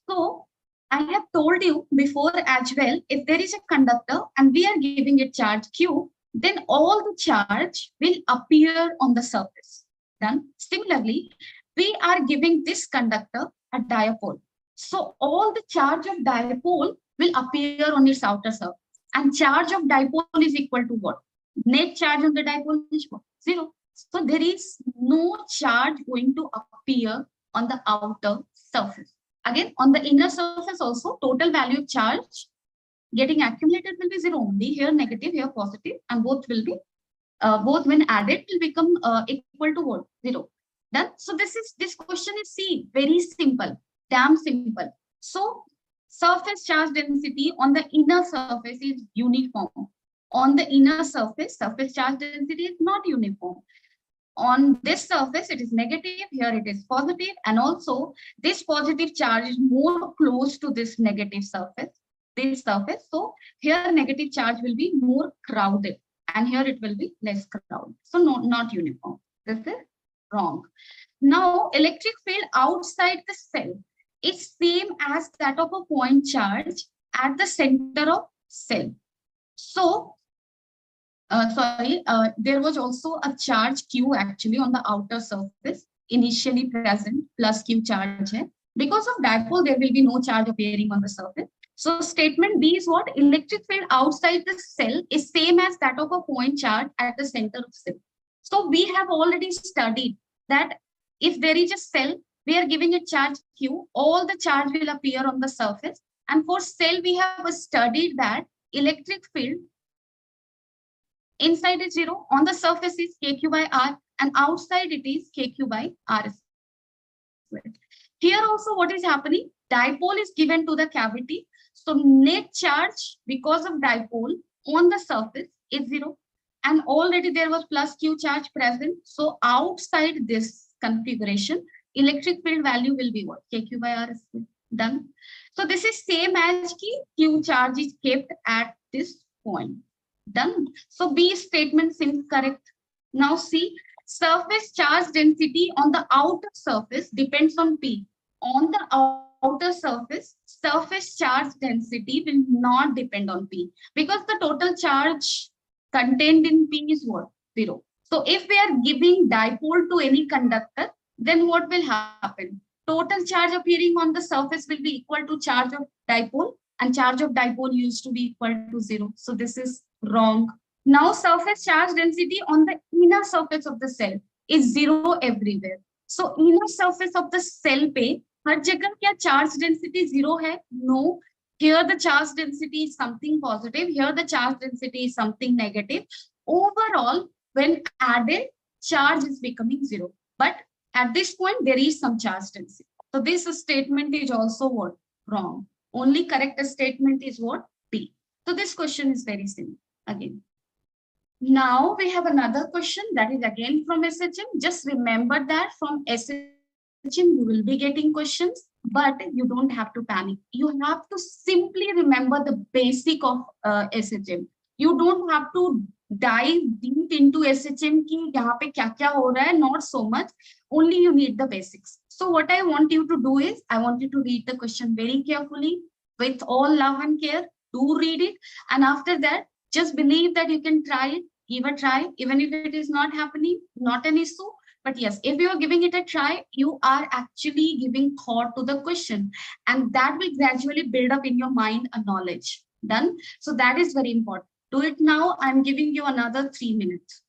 A: So I have told you before as well, if there is a conductor and we are giving it charge Q, then all the charge will appear on the surface. Then similarly, we are giving this conductor a dipole. So all the charge of dipole will appear on its outer surface. And charge of dipole is equal to what? Net charge on the dipole is what? 0. So there is no charge going to appear on the outer surface. Again, on the inner surface also, total value of charge getting accumulated will be 0 only. Here negative, here positive, and both will be, both when added will become equal to what? 0. Done. So this question is, see, very simple, damn simple. So surface charge density on the inner surface is uniform. On the inner surface charge density is not uniform. On this surface, it is negative, here it is positive, and also this positive charge is more close to this negative surface, this surface. So here negative charge will be more crowded, and here it will be less crowded. So not uniform. This is wrong. Now, electric field outside the cell is same as that of a point charge at the center of cell. So there was also a charge Q actually on the outer surface initially present, plus Q charge hai. Because of dipole, there will be no charge appearing on the surface. So statement B is what? Electric field outside the cell is same as that of a point charge at the center of cell. So we have already studied that if there is a cell, we are giving a charge Q, all the charge will appear on the surface. And for cell, we have studied that electric field inside is 0, on the surface is kq by r, and outside it is kq by r squared. Here also what is happening? Dipole is given to the cavity. So net charge because of dipole on the surface is 0. And already there was plus q charge present. So outside this configuration, electric field value will be what? kq by r squared. Done. So this is same as q charge is kept at this point. Done. So B statement seems correct. Now see, surface charge density on the outer surface depends on P. On the outer surface charge density will not depend on P because the total charge contained in P is what? 0. So if we are giving dipole to any conductor, then what will happen? Total charge appearing on the surface will be equal to charge of dipole, and charge of dipole used to be equal to 0. So this is wrong. Now surface charge density on the inner surface of the cell is 0 everywhere. So inner surface of the cell पे हर जगह क्या charge density 0 है? No. Here the charge density is something positive. Here the charge density is something negative. Overall, when added, charge is becoming 0. But at this point, there is some charge density. So this statement is also what? Wrong. Only correct statement is what? B. So this question is very simple again. Now we have another question that is again from SHM. Just remember that from SHM you will be getting questions, but you don't have to panic. You have to simply remember the basic of SHM. You don't have to dive deep into SHM ki yahan pe kya kya ho raha hai, not so much. Only you need the basics. So what I want you to do is, I want you to read the question very carefully with all love and care. Do read it, and after that, just believe that you can try it. Give a try, even if it is not happening, not an issue. But yes, if you are giving it a try, you are actually giving thought to the question, and that will gradually build up in your mind a knowledge. Done. So that is very important. Do it now. I'm giving you another 3 minutes.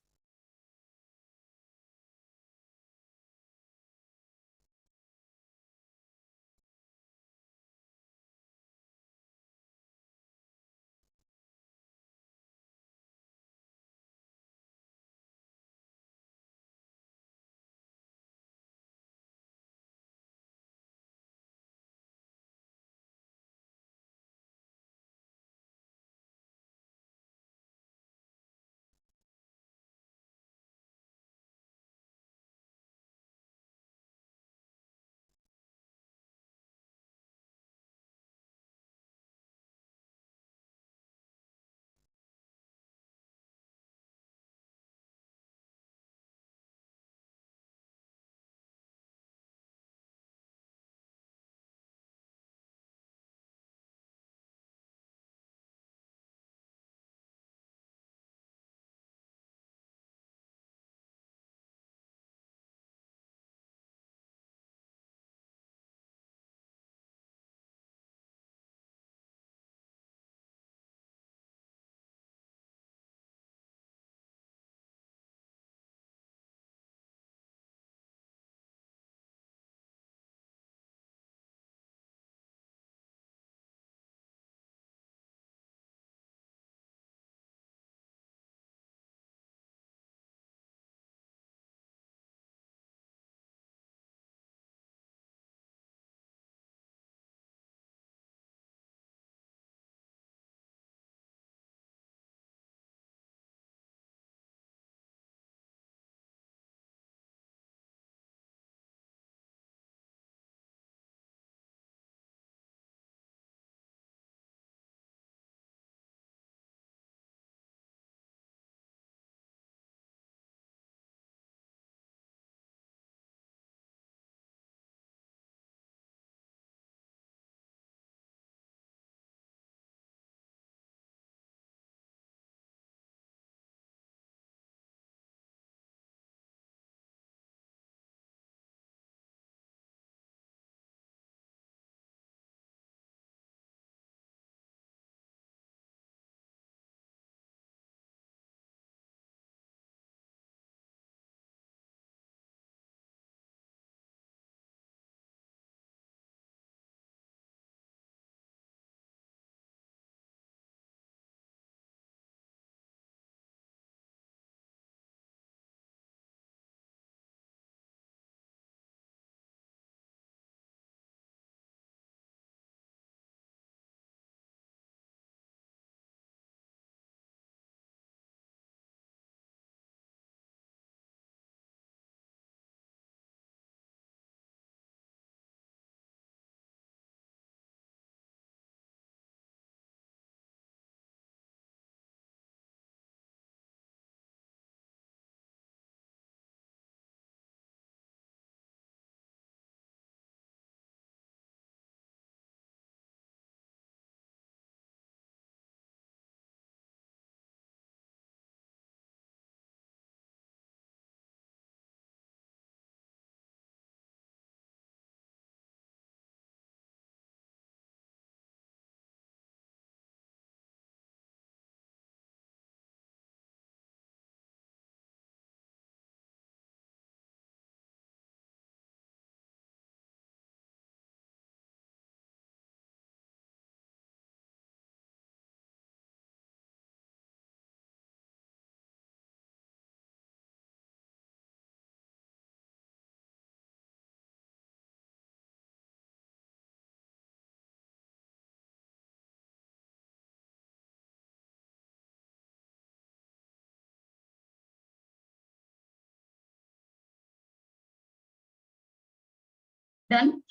A: Done.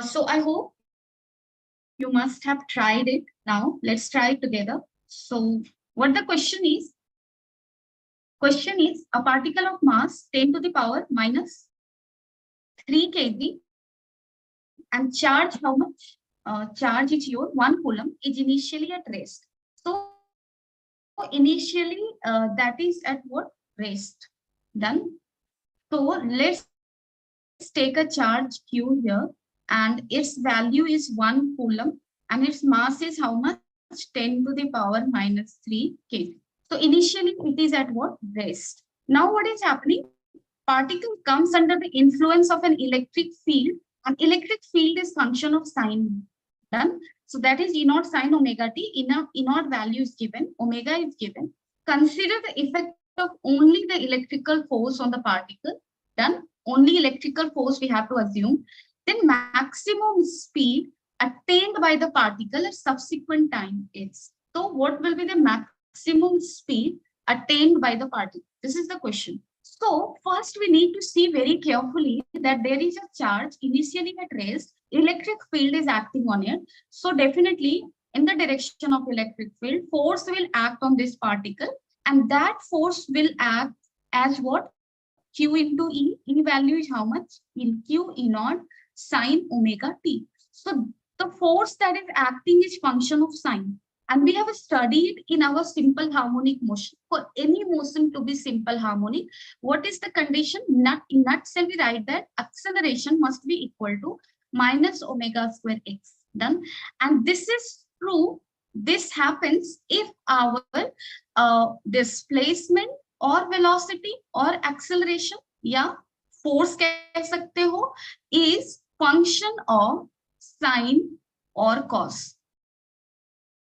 A: So I hope you must have tried it. Now let's try it together. So what the question is a particle of mass 10 to the power minus 3 kg and charge how much? Charge is your 1 coulomb is initially at rest. So initially that is at what? Rest. Done. So let's take a charge Q here, and its value is 1 coulomb, and its mass is how much? 10 to the power minus 3 kg. So initially it is at what? Rest. Now what is happening? Particle comes under the influence of an electric field, and electric field is function of sine. Done. So that is E naught sine omega t. E naught value is given, omega is given. Consider the effect of only the electrical force on the particle. Done. Only electrical force we have to assume. Then maximum speed attained by the particle at subsequent time is. So what will be the maximum speed attained by the particle? This is the question. So first we need to see very carefully that there is a charge initially at rest, electric field is acting on it. So definitely in the direction of electric field, force will act on this particle, and that force will act as what? Q into E. E value is how much? In Q E naught sine omega t. So the force that is acting is function of sine. And we have studied in our simple harmonic motion. For any motion to be simple harmonic, what is the condition? In nutshell, we write that acceleration must be equal to minus omega square x. Done. And this is true. This happens if our displacement or velocity or acceleration, yeah, force कह सकते हो, is function of sine or cos.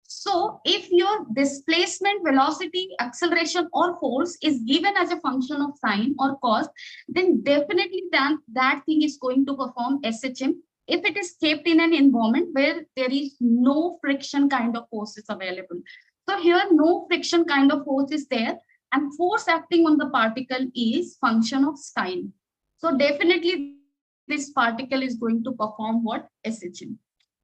A: So if your displacement, velocity, acceleration or force is given as a function of sine or cos, then definitely that thing is going to perform SHM if it is kept in an environment where there is no friction kind of forces available. So here no friction kind of force is there, and force acting on the particle is function of sine. So definitely this particle is going to perform what? SHM.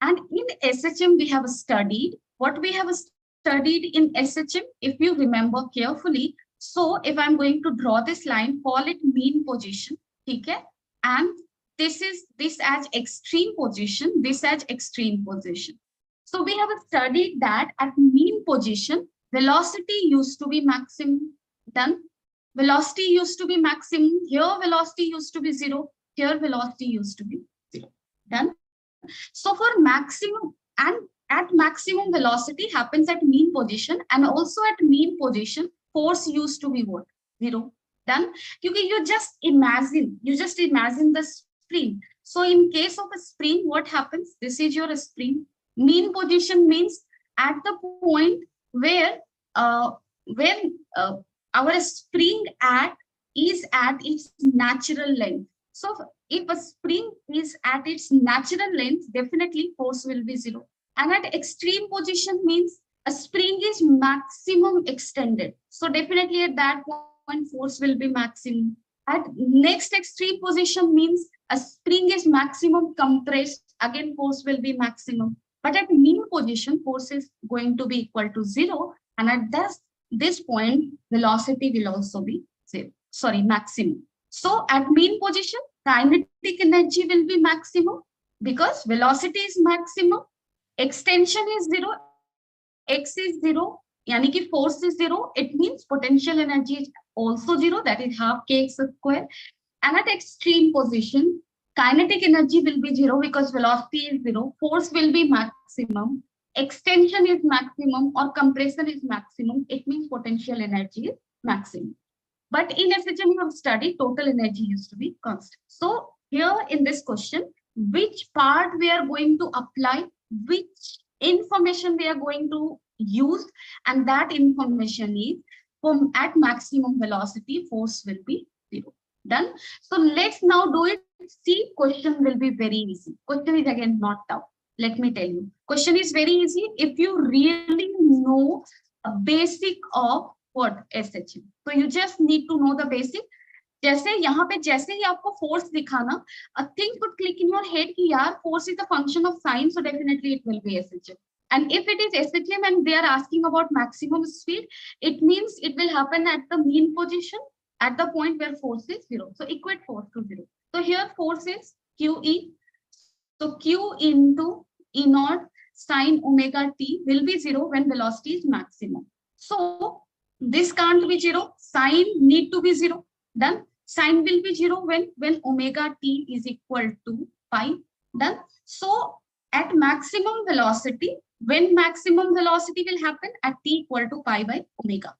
A: And in SHM, we have studied what we have studied in SHM, if you remember carefully. So if I'm going to draw this line, call it mean position, okay? And this as extreme position, this as extreme position. So we have studied that at mean position, velocity used to be maximum. Done. Velocity used to be maximum. Here velocity used to be 0. Here velocity used to be 0. Done. So for maximum, and at maximum velocity happens at mean position, and also at mean position force used to be what? 0. Done. You just imagine the spring. So in case of a spring, what happens? This is your spring. Mean position means at the point where when our spring is at its natural length. So if a spring is at its natural length, definitely force will be 0. And at extreme position means a spring is maximum extended. So definitely at that point, force will be maximum. At next extreme position means a spring is maximum compressed. Again, force will be maximum. But at mean position, force is going to be equal to 0. And at this point, velocity will also be 0. Sorry, maximum. So at mean position, kinetic energy will be maximum because velocity is maximum. Extension is 0, x is 0, yani ki force is 0. It means potential energy is also 0, that is half kx square. And at extreme position, kinetic energy will be 0 because velocity is 0, force will be maximum, extension is maximum, or compression is maximum. It means potential energy is maximum. But in SHM, you have studied total energy used to be constant. So here in this question, which part we are going to apply, which information we are going to use, and that information is at maximum velocity, force will be 0. Done. So let's now do it. See, question will be very easy. Question is again not tough. Let me tell you. Question is very easy if you really know a basic of what SHM. So you just need to know the basic. जैसे यहाँ पे जैसे ही आपको force दिखा ना, a thing would click in your head कि यार force is a function of sine, so definitely it will be SHM. And if it is SHM and they are asking about maximum speed, it means it will happen at the mean position at the point where force is 0. So equate force to 0. So here force is QE. So Q into E naught sine omega t will be 0 when velocity is maximum. So this can't be 0. Sine need to be 0. Done. Sign will be 0 when omega t is equal to pi. Done. So at maximum velocity, when maximum velocity will happen at t equal to pi by omega.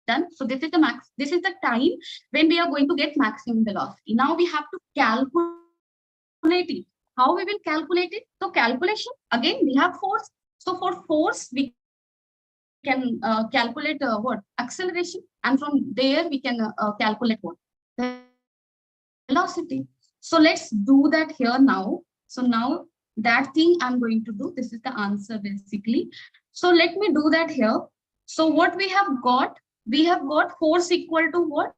A: Done. So this is the max. This is the time when we are going to get maximum velocity. Now we have to calculate it. How we will calculate it? So calculation, again we have force. So for force we can calculate what acceleration, and from there we can calculate what velocity. So let's do that here now. So now that thing I'm going to do, this is the answer basically. So let me do that here. So what we have got force equal to what?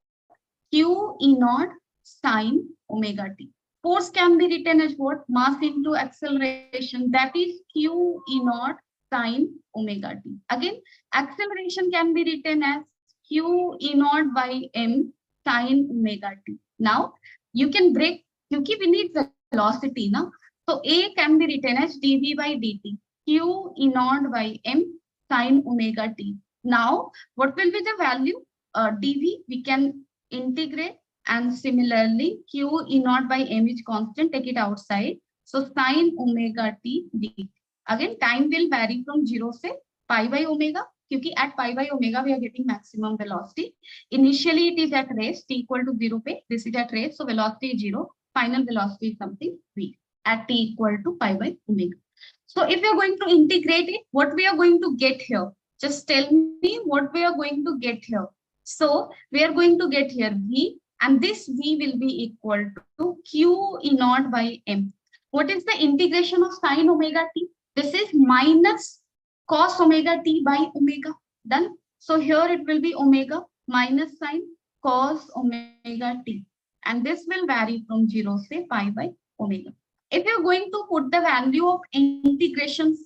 A: Q E naught sine omega t. Force can be written as what? Mass into acceleration. That is Q E naught sine omega t. Again, acceleration can be written as Q E naught by m sine omega t. Now you can break, because we need velocity now. So A can be written as dv by dt. Q E naught by m sine omega t. Now what will be the value? Dv we can integrate, and similarly q e naught by m is constant, take it outside. So sine omega t dt. Again time will vary from 0 से pi by omega, क्योंकि at pi by omega we are getting maximum velocity. Initially it is at rest, t equal to 0 पे, this is at rest, so velocity is 0. Final velocity is something v at t equal to pi by omega. So if you are going to integrate it, what we are going to get here? Just tell me what we are going to get here. So we are going to get here v, and this v will be equal to q e naught by m. What is the integration of sine omega t? This is minus cos omega t by omega. Done. So here it will be omega minus sine cos omega t. And this will vary from 0 say pi by omega. If you're going to put the value of integration,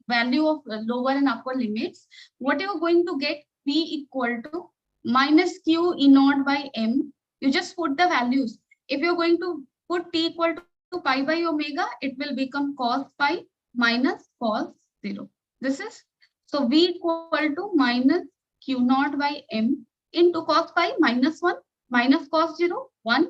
A: value of lower and upper limits, what you're going to get? V equal to minus q e naught by m. You just put the values. If you're going to put t equal to pi by omega, it will become cos pi minus cos 0. This is, so v equal to minus q naught by m into cos pi minus 1 minus cos 0, 1.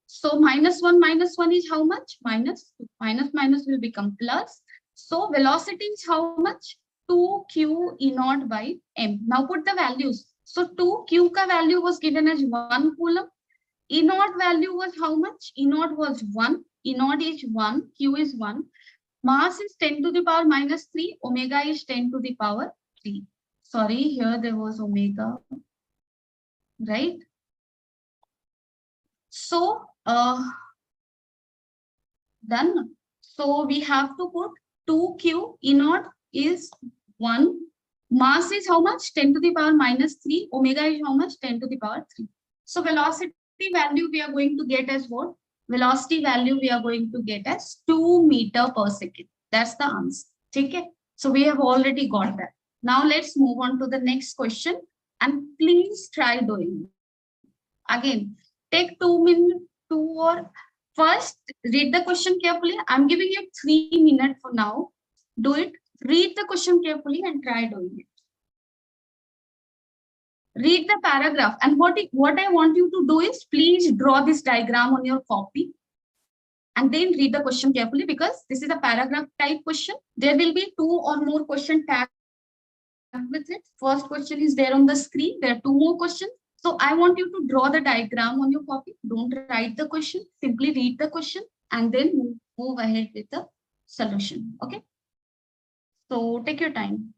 A: So minus 1 is how much? Minus 2. Minus minus will become plus. So velocity is how much? 2q e naught by m. Now put the values. So 2q ka value was given as 1 coulomb. E naught value was how much? E naught was 1. E naught is 1. Q is 1. Mass is 10 to the power minus 3. Omega is 10 to the power 3. Sorry, here there was omega, right? So, done. So we have to put 2q e naught is 1. Mass is how much? 10 to the power minus 3. Omega is how much? 10 to the power 3. So velocity value we are going to get as what? Velocity value we are going to get as 2 meter per second. That's the answer. Okay? So we have already got that. Now let's move on to the next question, and please try doing it. Again, take 2 minutes, 2 or first read the question carefully. I'm giving you 3 minutes for now. Do it. Read the question carefully and try doing it. Read the paragraph, and what I want you to do is please draw this diagram on your copy and then read the question carefully, because this is a paragraph type question. There will be 2 or more question tagged with it. First question is there on the screen. There are 2 more questions. So I want you to draw the diagram on your copy. Don't write the question. Simply read the question and then move ahead with the solution. Okay. So take your time.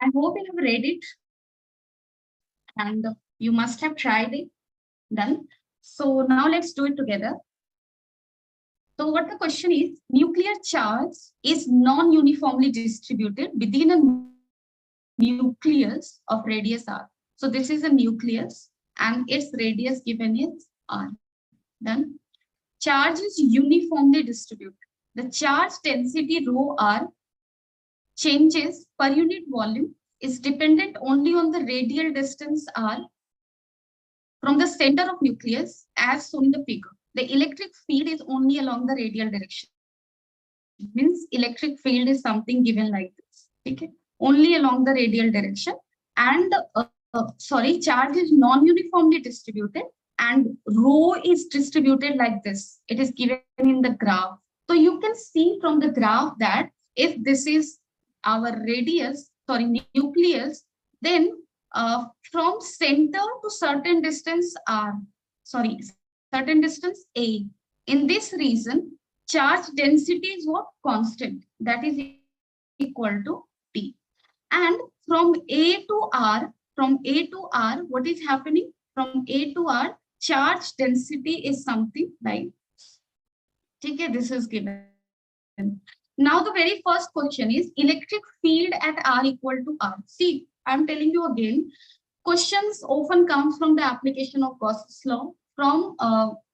A: I hope you have read it and you must have tried it. Done. So now let's do it together. So what the question is, nuclear charge is non-uniformly distributed within a nucleus of radius r. So this is a nucleus and its radius given is r. Then charge is uniformly distributed. The charge density rho r changes per unit volume is dependent only on the radial distance r from the center of nucleus as shown in the figure. The electric field is only along the radial direction. Means electric field is something given like this. Okay? Only along the radial direction. And charge is non-uniformly distributed and rho is distributed like this. It is given in the graph. So you can see from the graph that if this is our nucleus, then from center to certain distance certain distance A. In this region, charge density is what? Constant. That is equal to T. And from A to R, what is happening? From A to R, charge density is something like okay, this is given. Now the very first question is electric field at R equal to R. See, I'm telling you again, questions often comes from the application of Gauss's law, from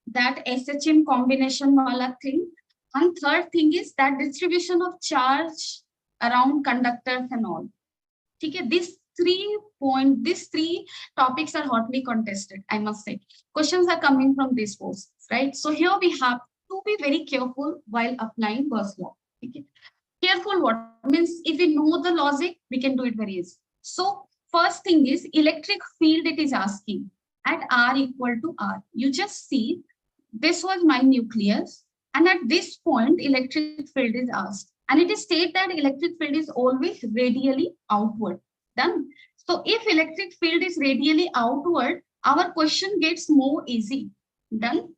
A: that SHM combination wala thing. And third thing is that distribution of charge around conductors and all. Okay, these three topics are hotly contested, I must say. Questions are coming from these posts, right? So here we have to be very careful while applying Gauss law. Okay? Careful what means if we know the logic, we can do it very easy. So first thing is electric field it is asking at R equal to R. You just see this was my nucleus and at this point electric field is asked. And it is stated that electric field is always radially outward. Done. So if electric field is radially outward, our question gets more easy. Done.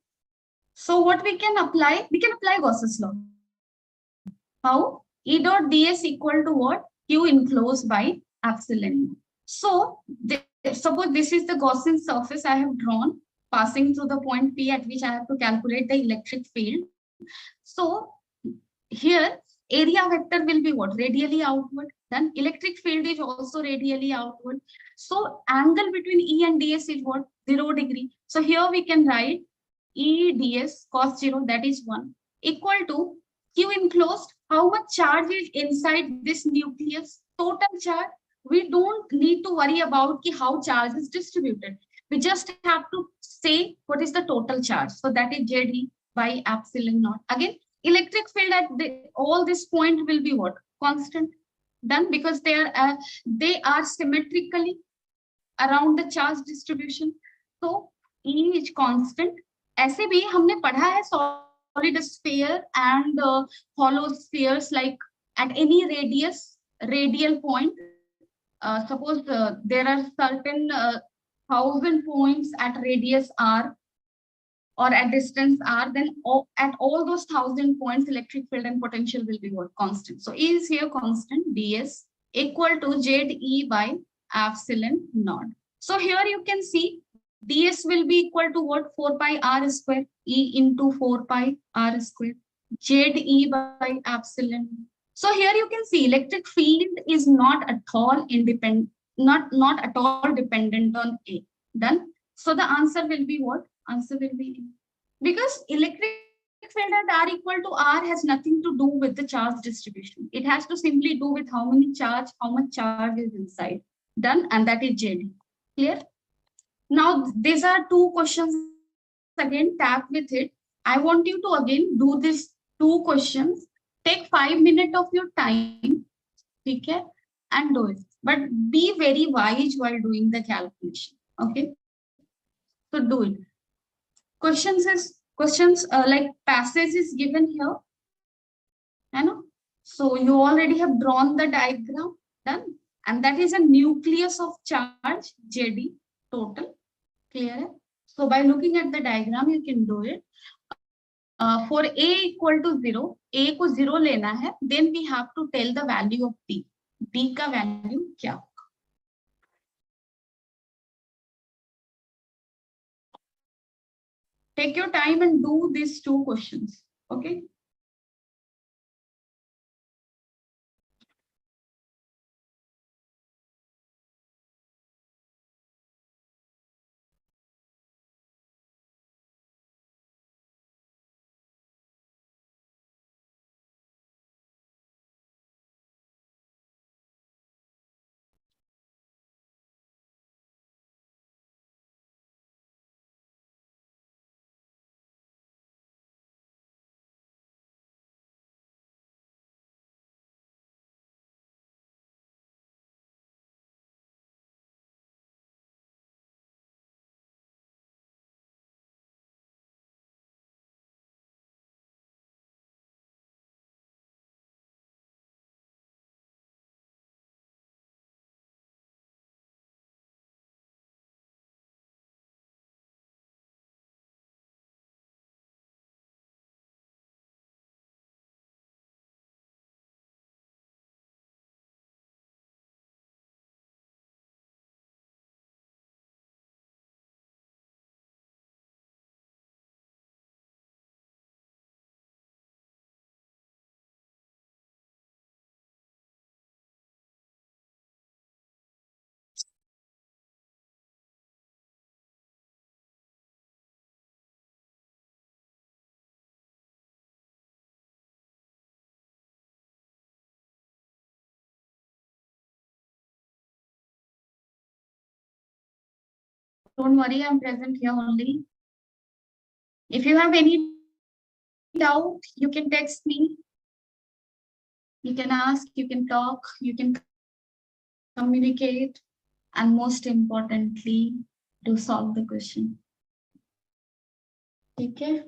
A: So what we can apply? We can apply Gauss's law. How? E dot ds equal to what? Q enclosed by epsilon. So suppose this is the Gaussian surface I have drawn passing through the point P at which I have to calculate the electric field. So here area vector will be what? Radially outward. Then electric field is also radially outward. So angle between E and ds is what? 0 degree. So here we can write E ds cos 0, that is 1, equal to Q enclosed. How much charge is inside this nucleus? Total charge. We don't need to worry about how charge is distributed. We just have to say what is the total charge. So that is ZE by epsilon naught. Again, electric field at all this point will be what? Constant. Done, because they are symmetrically around the charge distribution. So E is constant. ऐसे भी हमने पढ़ा है solid sphere and hollow spheres, like at any radial point. Suppose there are certain 1,000 points at radius r or at distance r, then at all those 1,000 points, electric field and potential will be what? Constant. So E is here constant, ds equal to ZE by epsilon naught. So here you can see ds will be equal to what? 4 pi r square, E into 4 pi r square, ZE by epsilon. So here you can see electric field is not at all independent, not at all dependent on A. Done. So the answer will be what? Answer will be because electric field at R equal to R has nothing to do with the charge distribution. It has to simply do with how much charge is inside. Done, and that is ZD. Clear? Now these are two questions again. Tap with it. I want you to again do these two questions. Take 5 minutes of your time, okay, and do it. But be very wise while doing the calculation. Okay. So do it. Questions like passage is given here. I know. So you already have drawn the diagram. Done. And that is a nucleus of charge, JD, total. Clear? So by looking at the diagram, you can do it. For A equal to 0, A को 0 लेना है, then we have to tell the value of T. D का value क्या होगा? Take your time and do these two questions. Okay. Don't worry, I'm present here only. If you have any doubt, you can text me. You can ask, you can talk, you can communicate, and most importantly, to solve the question. Okay.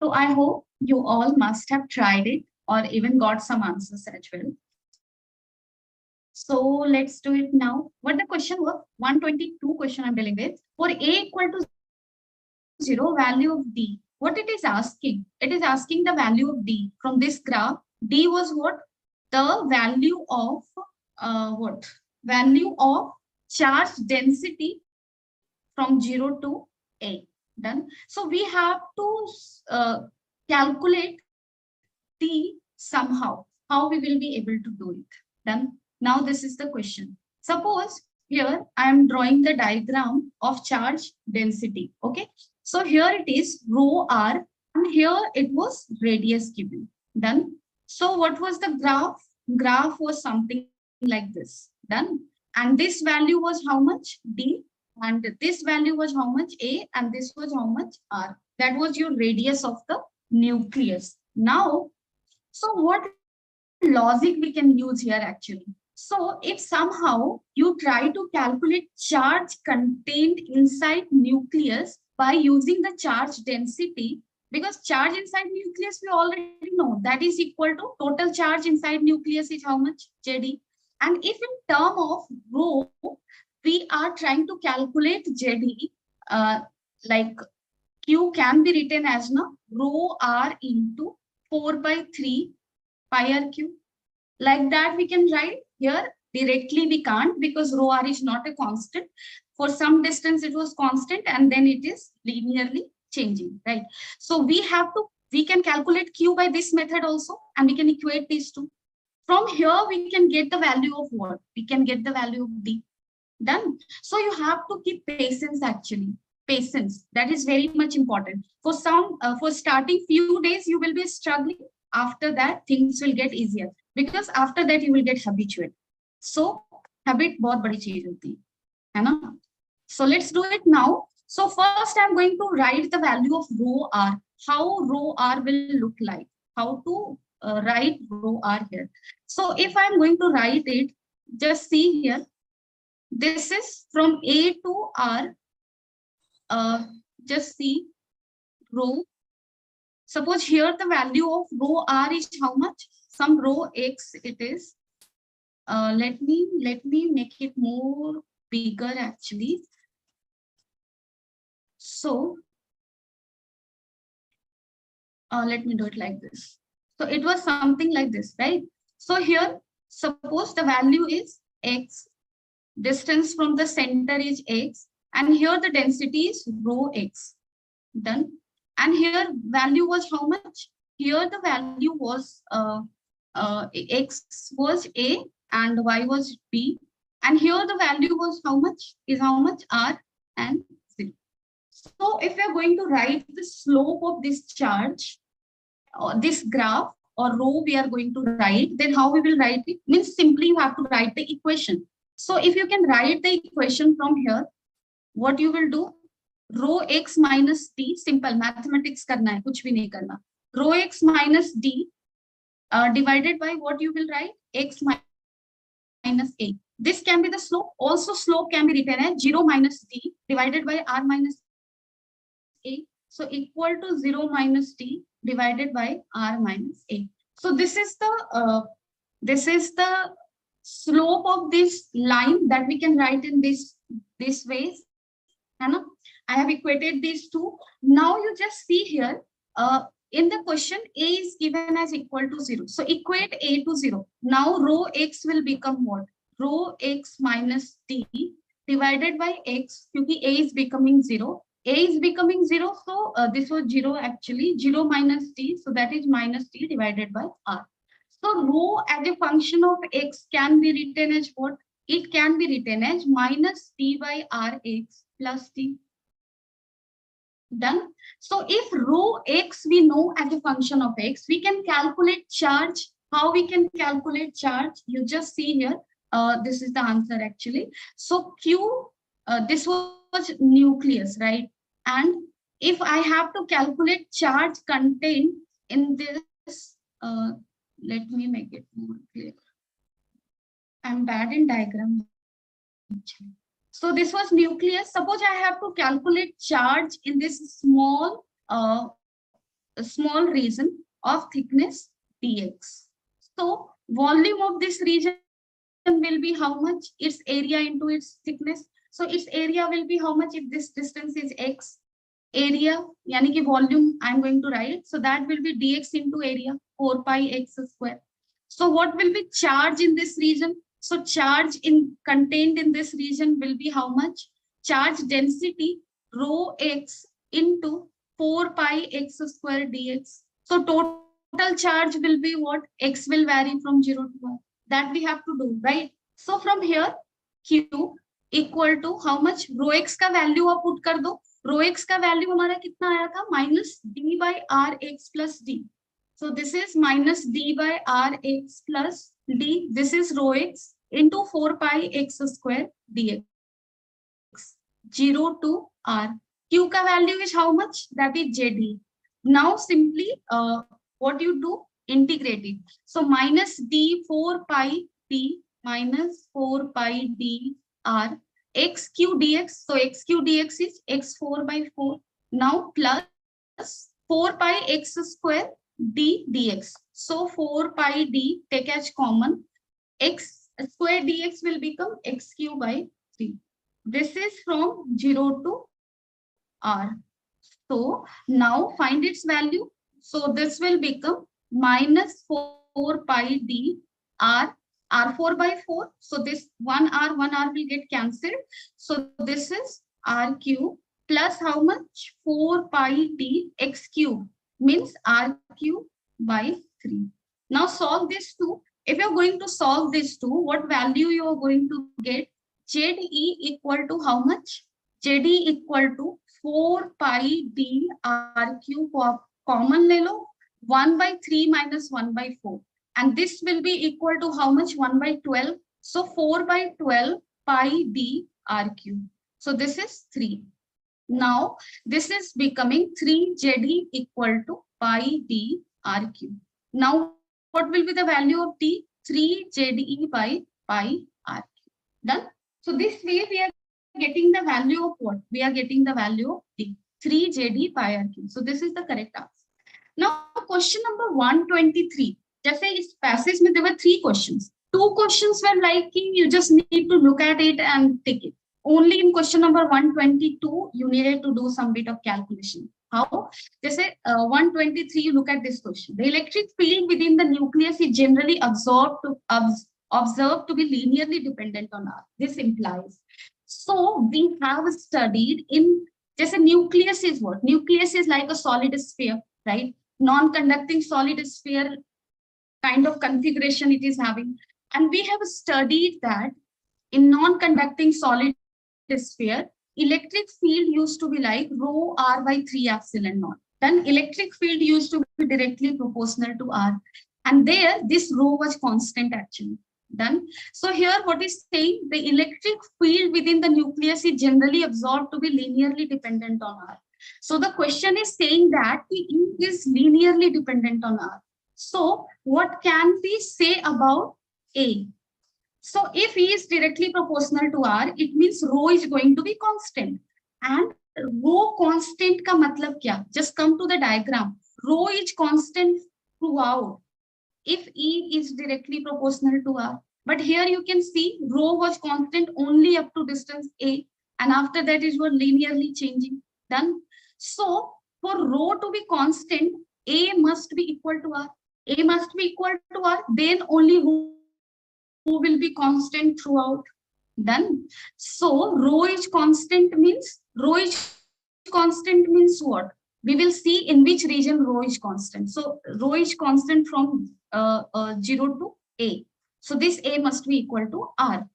A: So I hope you all must have tried it or even got some answers as well. So let's do it now. What the question was, 122 question I'm dealing with. For A equal to 0, value of D. What it is asking? It is asking the value of D. From this graph, D was what? The value of what? Value of charge density from 0 to A. Done. So we have to calculate D somehow. How we will be able to do it? Done. Now this is the question. Suppose here I am drawing the diagram of charge density. Okay. So here it is rho r. here it was radius given. Done. So what was the graph? Graph was something like this. Done. And this value was how much? D. And this value was how much? A. And this was how much? R. That was your radius of the nucleus. Now, so what logic we can use here actually? So if somehow you try to calculate charge contained inside nucleus by using the charge density, because charge inside nucleus we already know that is equal to total charge inside nucleus is how much? JD. And if in term of rho, we are trying to calculate JD, like Q can be written as na rho R into 4 by 3 pi r cube. Like that we can write here. Directly we can't because rho r is not a constant. For some distance it was constant and then it is linearly changing, right? So we can calculate Q by this method also, and we can equate these two. From here we can get the value of what? We can get the value of D. Done. So you have to keep patience actually. Patience, that is very much important. For starting few days you will be struggling. After that things will get easier because after that you will get habituated. So habit बहुत बड़ी चीज होती है ना? So let's do it now. So first I'm going to write the value of rho r. How rho r will look like? How to write rho r here? So if I'm going to write it, just see here. This is from A to R. Just see rho. Suppose here the value of rho r is how much? Some rho x it is. Let me make it more bigger actually. So let me do it like this. So it was something like this, right? So here, suppose the value is x. Distance from the center is x, and here the density is rho x. Done. And here value was how much? Here the value was x was a and y was b, and here the value was how much? Is how much? R and 0. So if we are going to write the slope of this charge or this graph or rho we are going to write, then how we will write it? Means simply you have to write the equation. So if you can write the equation from here, what you will do? Rho x minus d, simple mathematics करना है, कुछ भी नहीं करना. Rho x minus d divided by what you will write? X minus a. This can be the slope. Also slope can be written as 0 minus d divided by r minus a. So equal to 0 minus d divided by r minus a. So this is the slope of this line that we can write in this ways. I have equated these two. Now you just see here, in the question a is given as equal to 0. So equate a to 0. Now rho x will become what? Rho x minus d divided by x, because a is becoming 0. A is becoming 0, so this was 0 actually, 0 minus d, so that is minus d divided by r. So rho as a function of x can be written as what? It can be written as minus d by rx plus d. Done. So if rho x we know as a function of x, we can calculate charge. How we can calculate charge? You just see here. This is the answer actually. So Q, this was nucleus, right? And if I have to calculate charge contained in this, let me make it more clear. I'm bad in diagram. So this was nucleus. Suppose I have to calculate charge in this small region of thickness dx. So volume of this region will be how much? Its area into its thickness. So its area will be how much if this distance is x? Area, yani ki volume I'm going to write. So that will be dx into area, 4 pi x square. So what will be charge in this region? So charge contained in this region will be how much? Charge density rho x into 4 pi x square dx. So total charge will be what? X will vary from 0 to 1. That we have to do, right? So from here, Q equal to how much? Rho x का value आप put कर दो. रो x का value हमारा कितना आया था, minus d by r x plus d. So this is minus d by r x plus d. This is rho x into 4 pi x square dx. 0 to r. Q का value is how much? That is jd. Now simply what you do? Integrate it. So minus d 4 pi t minus 4 pi d r x q dx. So x q dx is x4 by 4. Now plus 4 pi x square d dx. So 4 pi d take as common, x square dx will become x cube by 3. This is from 0 to r. So now find its value. So this will become minus 4 pi d r r4 by 4. So this 1r will get cancelled. So this is r cube plus how much? 4 pi d x cube means r cube by 3. Now solve this two. If you're going to solve this two, what value you are going to get? ZE equal to how much? ZE equal to 4 pi d r cube common le lo, 1 by 3 minus 1 by 4. And this will be equal to how much? 1 by 12. So 4 by 12 pi d r cube. So this is 3. Now this is becoming 3ZE equal to pi d r cube. Now what will be the value of d? 3ZE by pi r cube. Done. So this way we are getting the value of what? We are getting the value of d, 3ZE pi r cube. So this is the correct answer. Now question number 123. जैसे इस passage में there were 3 questions. 2 questions were like you just need to look at it and tick it. Only in question number 122 you needed to do some bit of calculation. How? जैसे 123 you look at this question. The electric field within the nucleus is generally observed to be linearly dependent on R. This implies. So we have studied in जैसे nucleus is what? Nucleus is like a solid sphere, right? Non-conducting solid sphere kind of configuration it is having. And we have studied that in non-conducting solid sphere, electric field used to be like rho r by 3 epsilon naught. Then electric field used to be directly proportional to r. And there, this rho was constant actually. Done. So here what is saying, the electric field within the nucleus is generally absorbed to be linearly dependent on r. So the question is saying that E is linearly dependent on r. So what can we say about A? So if E is directly proportional to R, it means rho is going to be constant. And rho constant ka matlab kya? Just come to the diagram. Rho is constant throughout if E is directly proportional to R. But here you can see rho was constant only up to distance A. And after that it was linearly changing. Done. So for rho to be constant, A must be equal to R. A must be equal to R. Then only who will be constant throughout. Done. So rho is constant means what? We will see in which region rho is constant. So rho is constant from 0 to A. So this A must be equal to R.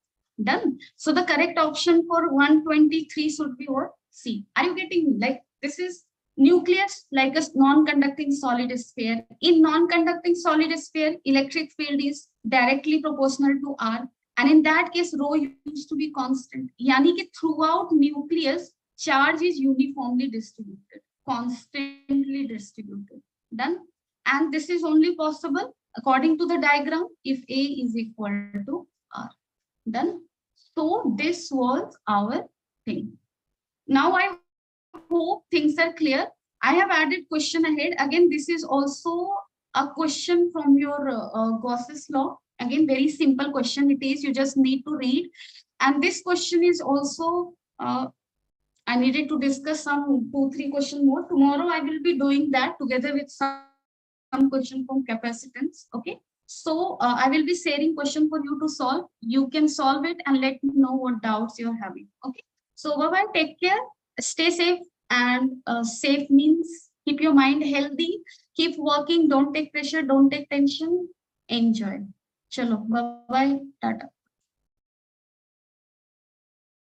A: Done. So the correct option for 123 should be what? C. Are you getting me? Like this is nucleus like a non-conducting solid sphere. In non-conducting solid sphere, electric field is directly proportional to R. And in that case, rho used to be constant. Yani ki throughout nucleus, charge is uniformly distributed, constantly distributed. Done. And this is only possible according to the diagram if A is equal to R. Done. So this was our thing. Now I hope things are clear. I have added question ahead. Again, this is also a question from your Gauss's law. Again, very simple question it is. You just need to read. And this question is also, I needed to discuss some 2-3 questions more. Tomorrow I will be doing that together with some question from capacitance. Okay. So I will be sharing question for you to solve. You can solve it and let me know what doubts you're having. Okay. So bye-bye. Take care. Stay safe. And safe means keep your mind healthy. Keep working. Don't take pressure. Don't take tension. Enjoy. Chalo. Bye-bye. Tata.